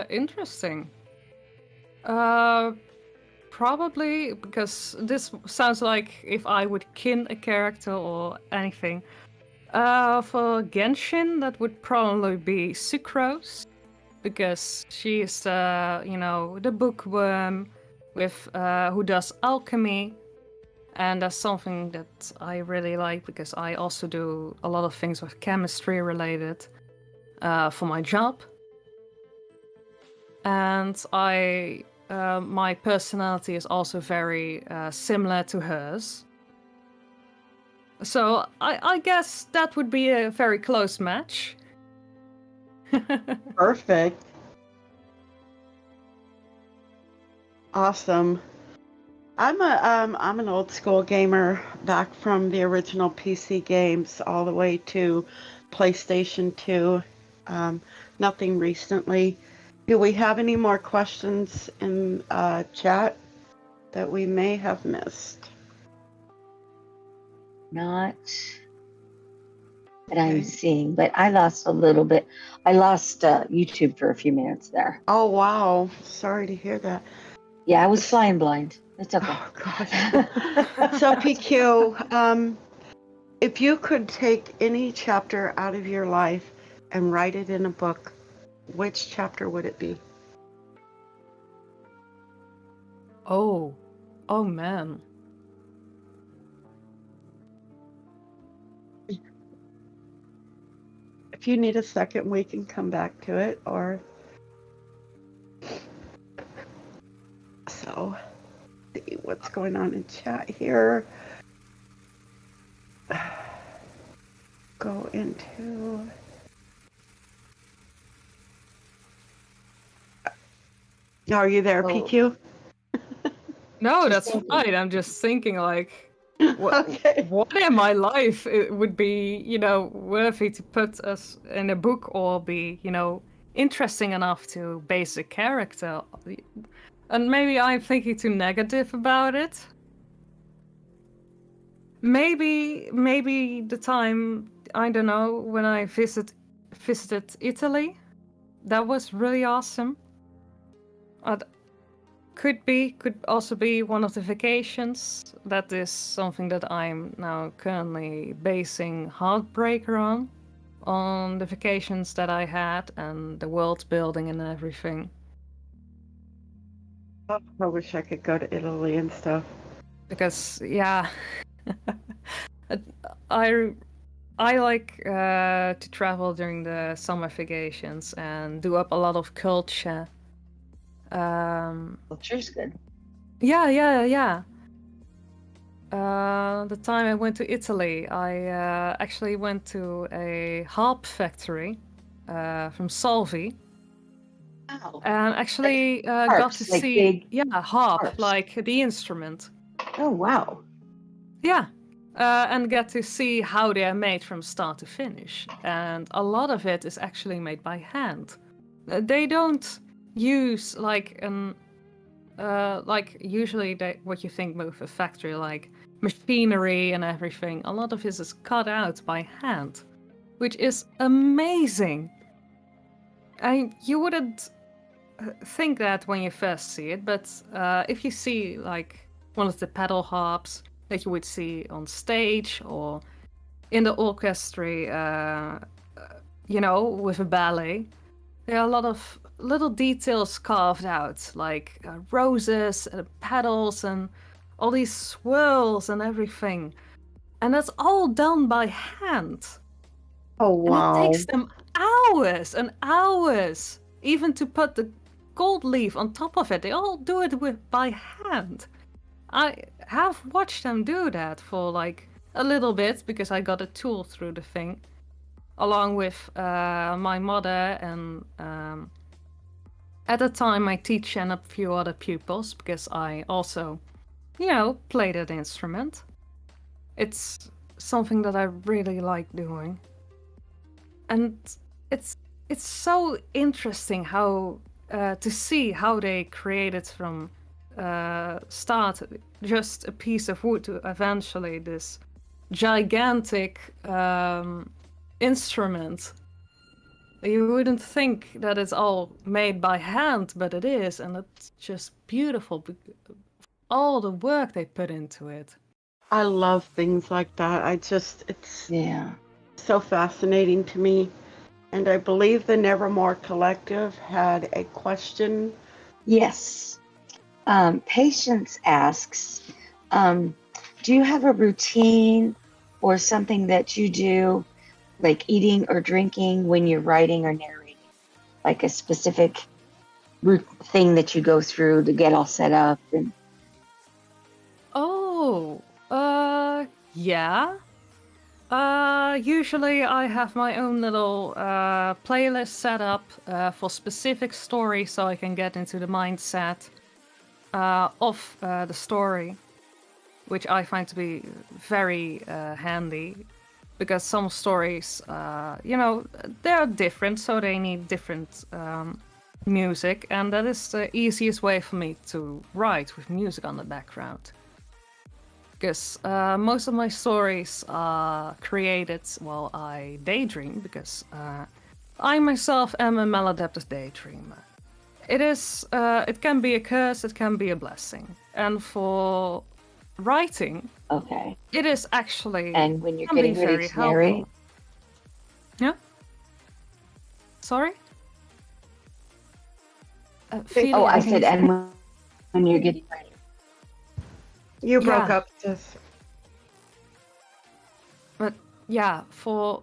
interesting. Probably because this sounds like if I would kin a character or anything. For Genshin, that would probably be Sucrose, because she is, the bookworm with who does alchemy, and that's something that I really like because I also do a lot of things with chemistry related for my job, and my personality is also very similar to hers. So I guess that would be a very close match. Perfect. Awesome. I'm an old school gamer, back from the original PC games all the way to PlayStation 2. Nothing recently. Do we have any more questions in chat that we may have missed? Not that I'm Okay. seeing, but I lost a little bit. I lost YouTube for a few minutes there. Oh, wow. Sorry to hear that. Yeah, I was flying blind. It's okay. Oh, God. So, PQ, if you could take any chapter out of your life and write it in a book, which chapter would it be? Oh man. If you need a second, we can come back to it, or... So, see what's going on in chat here. Go into... Are you there, Oh. PQ? No, Just that's thinking. fine. I'm just thinking like, Okay. what in my life it would be, worthy to put us in a book or be, interesting enough to base a character. And maybe I'm thinking too negative about it. Maybe the time, I don't know, when I visited Italy, that was really awesome. Could also be one of the vacations. That is something that I'm now currently basing Heartbreaker on the vacations that I had and the world building and everything. Oh, I wish I could go to Italy and stuff. Because yeah, I like to travel during the summer vacations and do up a lot of culture. Culture's good. Yeah. The time I went to Italy, I actually went to a harp factory from Salvi. Wow. And actually got harps, to like see, big harp, harps. like the instrument. Oh, wow. Yeah. And get to see how they are made from start to finish. And a lot of it is actually made by hand. They don't use like usually what you think with a factory, like machinery and everything. A lot of it is cut out by hand, which is amazing. And you wouldn't think that when you first see it, but if you see like one of the pedal harps that you would see on stage or in the orchestra, with a ballet, there are a lot of little details carved out, like roses and pedals and all these swirls and everything. And that's all done by hand. Oh, wow. And it takes them hours and hours even to put the gold leaf on top of it. They all do it by hand. I have watched them do that for like a little bit because I got a tour through the thing, along with my mother and at the time my teacher and a few other pupils, because I also play that instrument. It's something that I really like doing. And it's so interesting how to see how they created from start just a piece of wood to eventually this gigantic instrument. You wouldn't think that it's all made by hand, but it is, and it's just beautiful. All the work they put into it. I love things like that. It's Yeah. so fascinating to me. And I believe the Nevermore Collective had a question. Yes. Patience asks, do you have a routine or something that you do, like eating or drinking when you're writing or narrating? Like a specific thing that you go through to get all set up? And... Oh, yeah. Usually I have my own little playlist set up for specific stories so I can get into the mindset of the story, which I find to be very handy because some stories, they're different, so they need different music, and that is the easiest way for me to write with music on the background. Because most of my stories are created while I daydream, because I myself am a maladaptive daydreamer. It can be a curse, it can be a blessing. And for writing, Okay. it is actually And when you're can be getting ready very to narrate? helpful. Yeah? Sorry? Filia, I can said, you- and when you're getting ready. You broke Yeah. up, sis. But yeah, for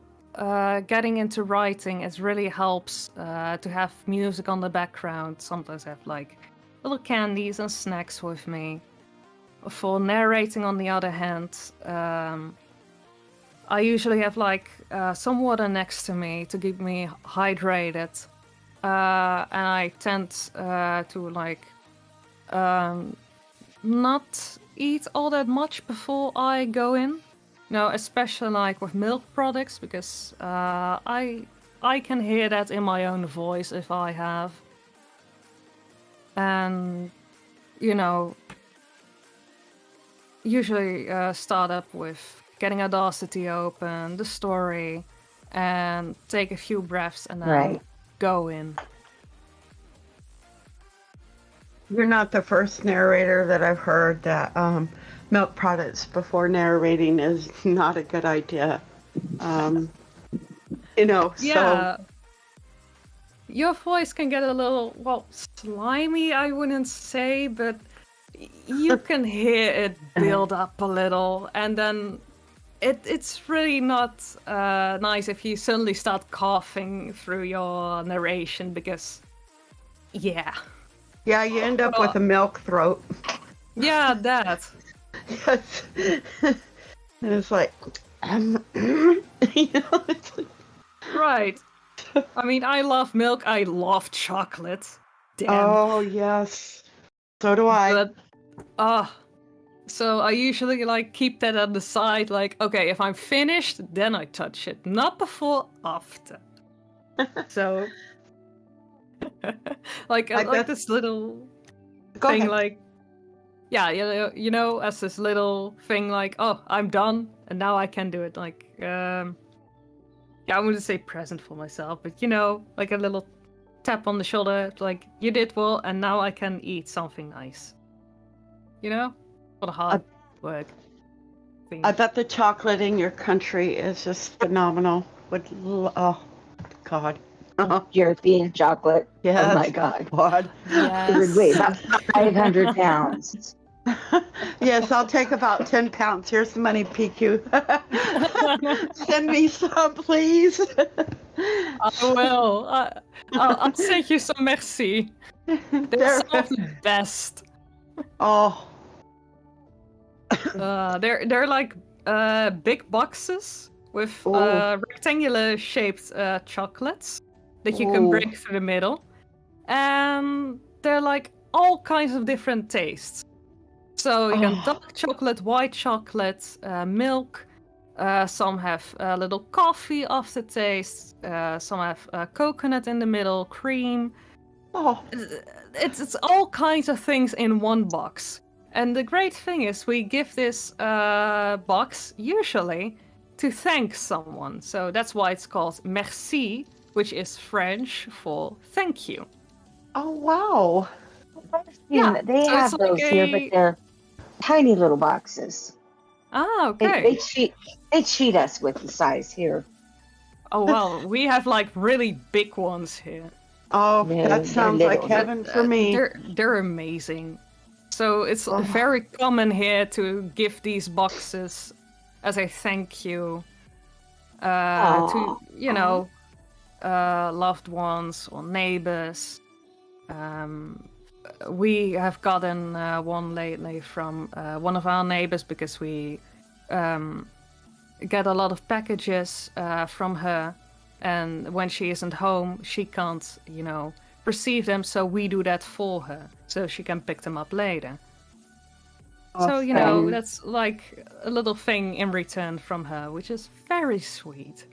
getting into writing, it really helps to have music on the background. Sometimes I have like little candies and snacks with me. For narrating, on the other hand, I usually have like some water next to me to keep me hydrated. And I tend to like not eat all that much before I go in. No, especially like with milk products, because I can hear that in my own voice if I have. And usually start up with getting Audacity open, the story, and take a few breaths and then Right. go in. You're not the first narrator that I've heard that milk products before narrating is not a good idea. Yeah. Your voice can get a little, well, slimy, I wouldn't say, but you can hear it build up a little, and then it's really not nice if you suddenly start coughing through your narration, because, yeah. Yeah, you end up with a milk throat. Yeah, that. Yes. And it's like, it's like, Right. I mean, I love milk, I love chocolate. Damn. oh, yes. So do I. But, so I usually like keep that on the side, like, okay, if I'm finished, then I touch it. Not before, after. So, like bet- this little Go thing, ahead. like, yeah, as this little thing, like, oh, I'm done, and now I can do it. Like, yeah, I wouldn't say present for myself, but like a little tap on the shoulder, like, you did well, and now I can eat something nice. For the hard work thing. I bet the chocolate in your country is just phenomenal. Oh, God. European chocolate. Yes. Oh my God. God. It would weigh about 500 pounds. Yes, I'll take about 10 pounds. Here's the money, PQ. Send me some, please. I will. I'll send you some merci. They're some of the best. Oh. They're like big boxes with rectangular shaped chocolates that you can break through the middle, and they're like all kinds of different tastes. So you can Oh. dark chocolate, white chocolate, milk. Some have a little coffee aftertaste. Some have coconut in the middle, cream. Oh, It's all kinds of things in one box. And the great thing is, we give this box usually to thank someone. So that's why it's called merci, which is French for thank you. oh wow. Yeah, they so it's have like those here, but they're tiny little boxes. Ah, They, okay. they cheat us with the size here. Oh well, we have like really big ones here. Oh, No, they're that sounds like little. heaven for me. They're amazing. So it's Oh. very common here to give these boxes as a thank you to loved ones or neighbors. We have gotten one lately from one of our neighbors because we get a lot of packages from her, and when she isn't home, she can't, receive them, so we do that for her, so she can pick them up later. So, Awesome. that's like a little thing in return from her, which is very sweet.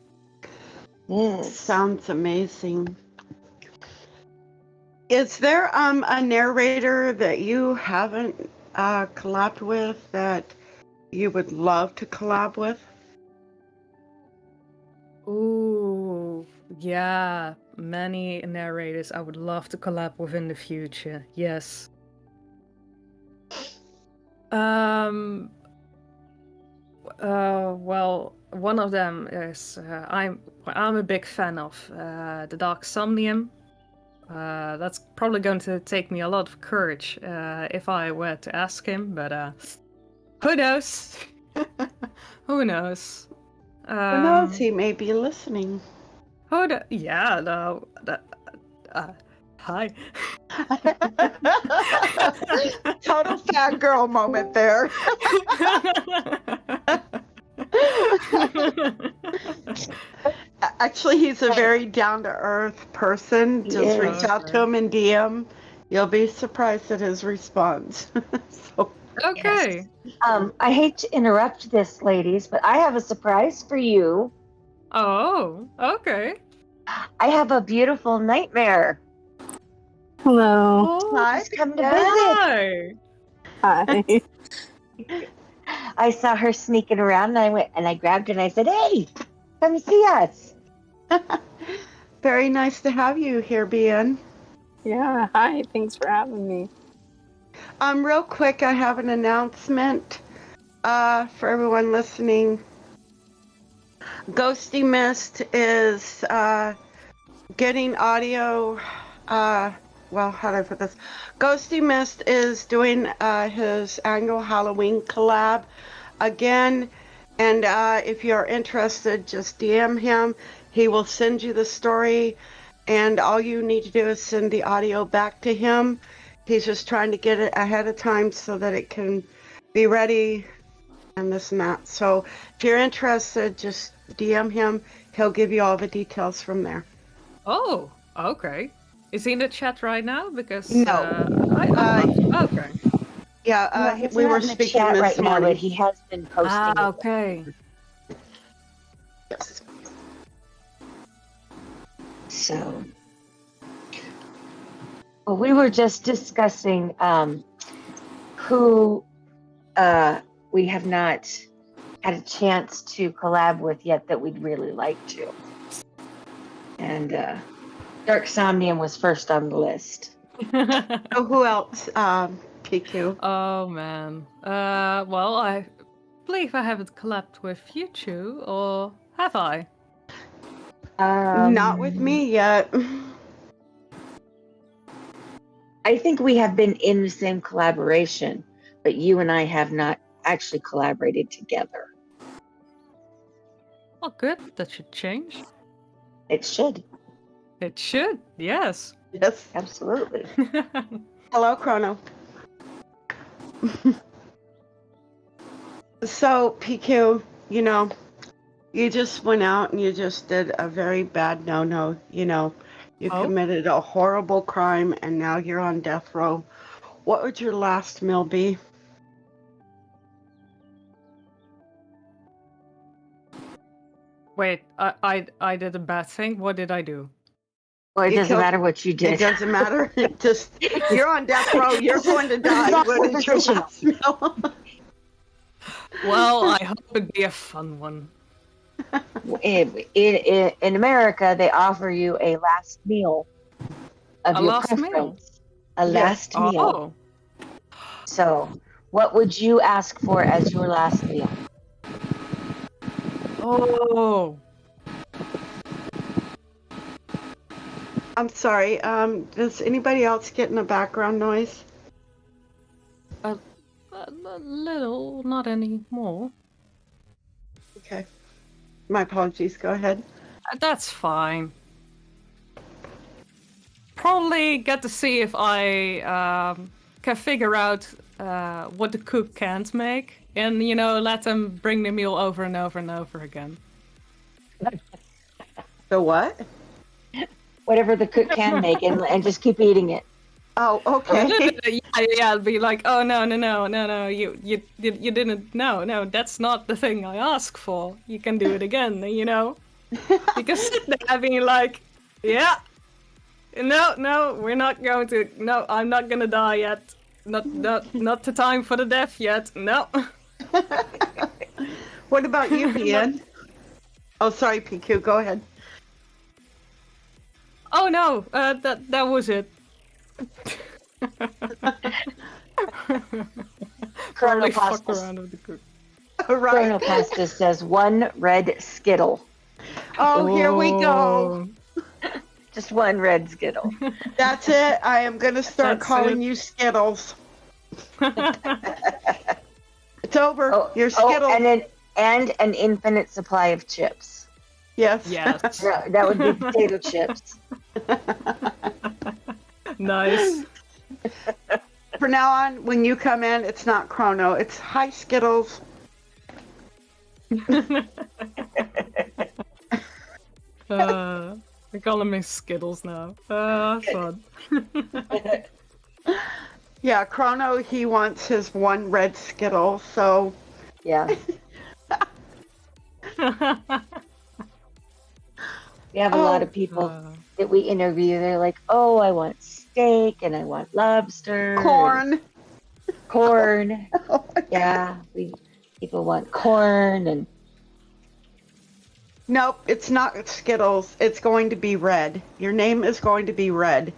Yes. Sounds amazing. Is there a narrator that you haven't collabed with that you would love to collab with? Ooh, yeah, many narrators I would love to collab with in the future. Yes. Well, one of them is I'm a big fan of the Dark Somnium. That's probably going to take me a lot of courage if I were to ask him, but who knows? Who knows? Who knows? He may be listening. Yeah, no. Hi. Total fangirl moment there. Actually, he's a very down-to-earth person. Just Yeah. reach out to him in DM. You'll be surprised at his response. So, Okay. I hate to interrupt this, ladies, but I have a surprise for you. Oh, okay. I have a beautiful nightmare. Hello. Oh, hi. She's come to visit. hi. Hi. I saw her sneaking around, and I went and I grabbed her and I said, "Hey, come see us." Very nice to have you here, Bien. Yeah, hi. Thanks for having me. Real quick, I have an announcement for everyone listening. Ghosty Mist is getting audio. Well, how do I put this? Ghosty Mist is doing his annual Halloween collab again. And if you're interested, just DM him. He will send you the story. And all you need to do is send the audio back to him. He's just trying to get it ahead of time so that it can be ready and this and that. So if you're interested, just DM him. He'll give you all the details from there. Oh, okay. Is he in the chat right now? Because No. okay. Yeah, No, he's we not were in the speaking chat this right now, morning. but he has been posting. it. Okay. Yes. So, well, we were just discussing who we have not had a chance to collab with yet that we'd really like to. And Dark Somnium was first on the list. So who else, PQ? Oh man. Well, I believe I haven't collabed with you two, or have I? Not with me yet. I think we have been in the same collaboration, but you and I have not actually collaborated together. Oh, good. That should change. It should. It should. Yes. Yes. Absolutely. Hello, Chrono. So, PQ, you just went out and you just did a very bad no-no. You Oh. committed a horrible crime and now you're on death row. What would your last meal be? Wait, I did a bad thing. What did I do? Well, it You doesn't killed- matter what you It did. doesn't matter. It just you're on death row. You're going to die. Not What did your position. last meal? Well, I hope it'd be a fun one. In America, they offer you a last meal of A your last meal? preference. A Yes. last meal. Oh, So, what would you ask for as your last meal? oh. I'm sorry. Does anybody else get in a background noise? A little, not anymore. Okay. My apologies. Go ahead. That's fine. Probably get to see if I can figure out what the cook can't make, and let them bring the meal over and over and over again. The what? Whatever the cook can make, and just keep eating it. Oh, okay. Yeah, it'll be like, oh no, you didn't, no, that's not the thing I asked for. You can do it again, You can sit there being like, yeah, no, we're not going to, no, I'm not gonna die yet. Not the time for the death yet, no. What about you, Ian? Oh, sorry, PQ. Go ahead. Oh no, that was it. Probably fuck Chronopastus. around with the cook. Right. Chronopastus says 1 red Skittle. Oh, here we go. Just 1 red Skittle. That's it. I am going to start That's calling it. you Skittles. It's over. Oh, You're Skittles. and an infinite supply of chips. Yes. Yes. No, that would be potato chips. Nice. For now on, when you come in, it's not Chrono. It's hi, Skittles. They're calling me Skittles now. Fun. Yeah, Chrono, he wants his 1 red Skittle, so Yeah. We have a lot of people that we interview. They're like, "Oh, I want steak and I want lobster, corn. and corn." Oh my Yeah, people want corn and Nope, it's not Skittles. It's going to be red. Your name is going to be red.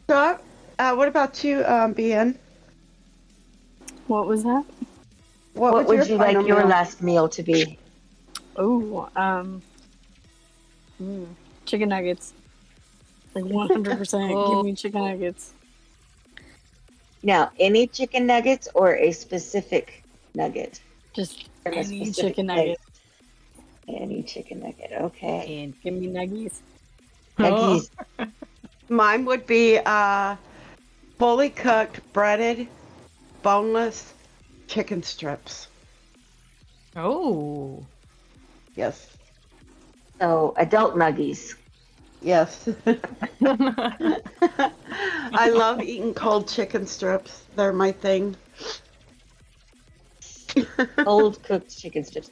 So, what about you, BN? What was that? what would you like final your meal? last meal to be? Oh, chicken nuggets. Like 100%. Give me chicken nuggets. Now, any chicken nuggets or a specific nugget? Just From a any specific chicken place? nugget. Any chicken nugget, okay. And give me nuggies. Nuggies. Mine would be fully cooked, breaded, boneless chicken strips. Oh. Yes. So, adult nuggies. Yes. I love eating cold chicken strips. They're my thing. Cold cooked chicken strips.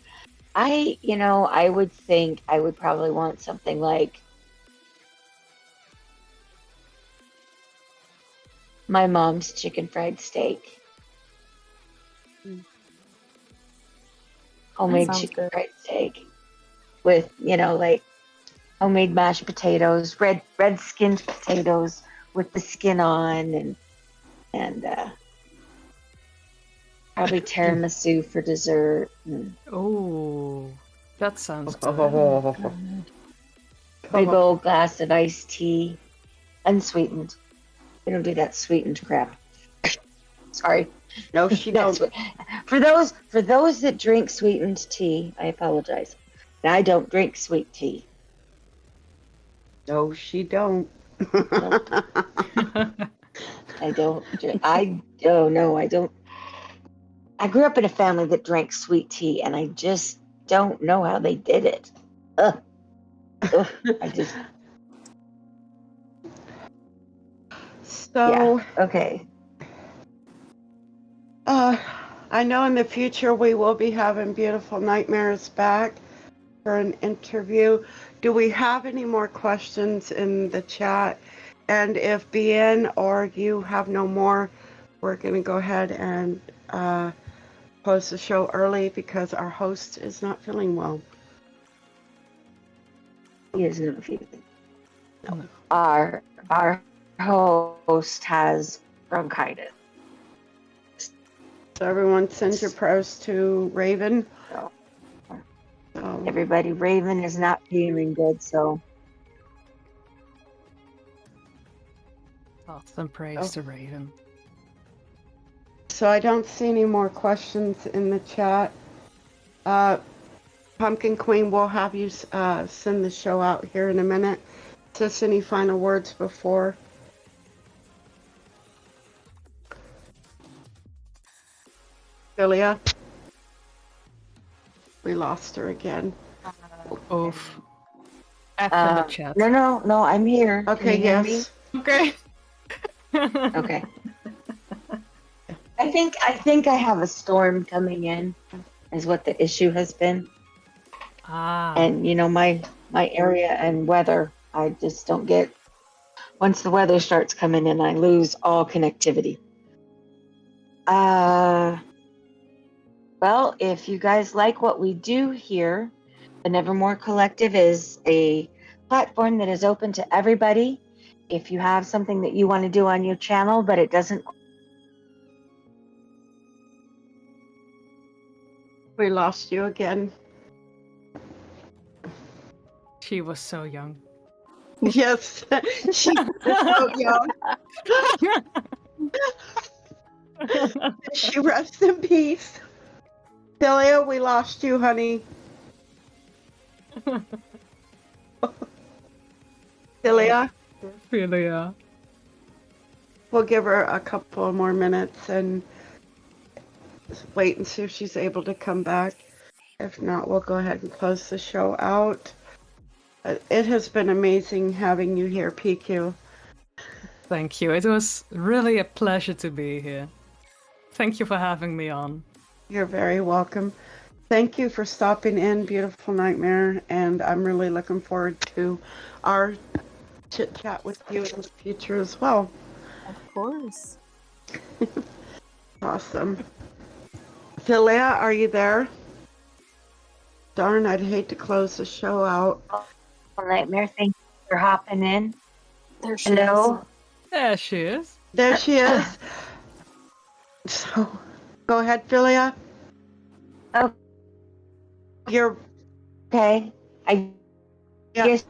I would think I would probably want something like my mom's chicken fried steak. Homemade sounds chicken good. fried steak with, like homemade mashed potatoes, red skinned potatoes with the skin on and probably tiramisu for dessert. And Oh. That sounds good. big old glass of iced tea, unsweetened. We don't do that sweetened crap. Sorry. No, she That's don't. For those that drink sweetened tea, I apologize. I don't drink sweet tea. No, she don't. I don't. I don't. I grew up in a family that drank sweet tea, and I just don't know how they did it. Ugh. I just. So, Okay. I know in the future we will be having Beautiful Nightmares back for an interview. Do we have any more questions in the chat? And if BN or you have no more, we're going to go ahead and close the show early because our host is not feeling well. He is not feeling. No. Our host has bronchitis. So everyone send your prayers to Raven. So So, everybody, Raven is not feeling good, so Thoughts and praise to Raven. so I don't see any more questions in the chat. Pumpkin Queen, we'll have you send the show out here in a minute. Just any final words before? Filia? We lost her again. Oof. F in the chat. No, I'm here. Okay, Can you hear me? yes. Okay. Okay. I think I have a storm coming in, is what the issue has been. Ah. And you know, my area and weather, I just don't get. Once the weather starts coming in, I lose all connectivity. Well, if you guys like what we do here, the Nevermore Collective is a platform that is open to everybody. If you have something that you want to do on your channel, but it doesn't. We lost you again. She was so young. Yes, she was so young. She rests in peace. Filia, we lost you, honey. Filia, Filia. we'll give her a couple more minutes and wait and see if she's able to come back. If not, we'll go ahead and close the show out. It has been amazing having you here, PQ. Thank you. It was really a pleasure to be here. Thank you for having me on. You're very welcome. Thank you for stopping in, Beautiful Nightmare, and I'm really looking forward to our chit chat with you in the future as well. Of course. Awesome. Filia, are you there? Darn, I'd hate to close the show out. Nightmare, thank you for hopping in. There she Hello. There she is. There she is. So, go ahead, Filia. Oh, You're okay. I Yeah. guess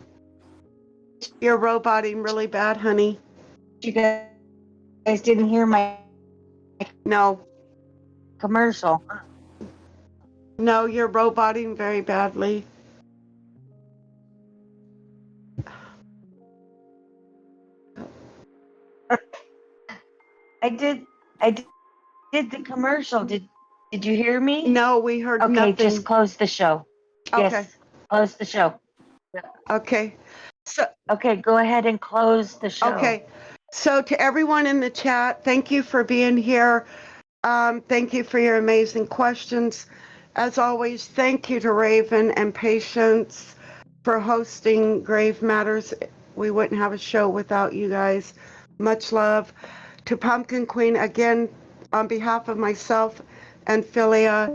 you're roboting really bad, honey. you guys didn't hear my No, commercial. no, you're roboting very badly. I did the commercial. Did you hear me? No, we heard Okay, nothing. just close the show. Okay. Yes, close the show. Okay. So, Okay, go ahead and close the show. okay. So to everyone in the chat, thank you for being here. Thank you for your amazing questions. As always, thank you to Raven and Patience for hosting Grave Matters. We wouldn't have a show without you guys. Much love. To Pumpkin Queen, again, on behalf of myself and Filia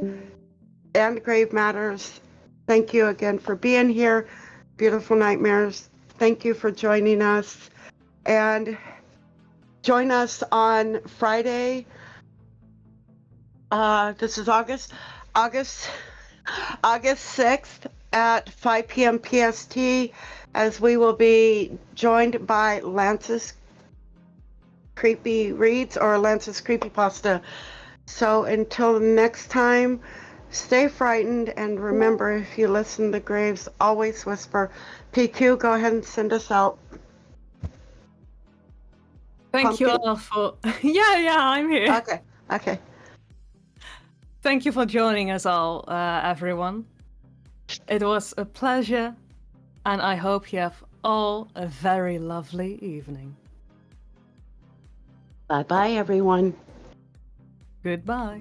and Grave Matters, thank you again for being here. Beautiful Nightmares, thank you for joining us. And join us on Friday. This is August 6th at 5 p.m. PST, as we will be joined by Lance's Creepy Reads or Lance's Creepypasta. So until next time, stay frightened, and remember, if you listen to graves, always whisper. PQ, go ahead and send us out. Thank you Pumpkin? all for... yeah, I'm here. Okay. Thank you for joining us all, everyone. It was a pleasure, and I hope you have all a very lovely evening. Bye-bye, everyone. Goodbye.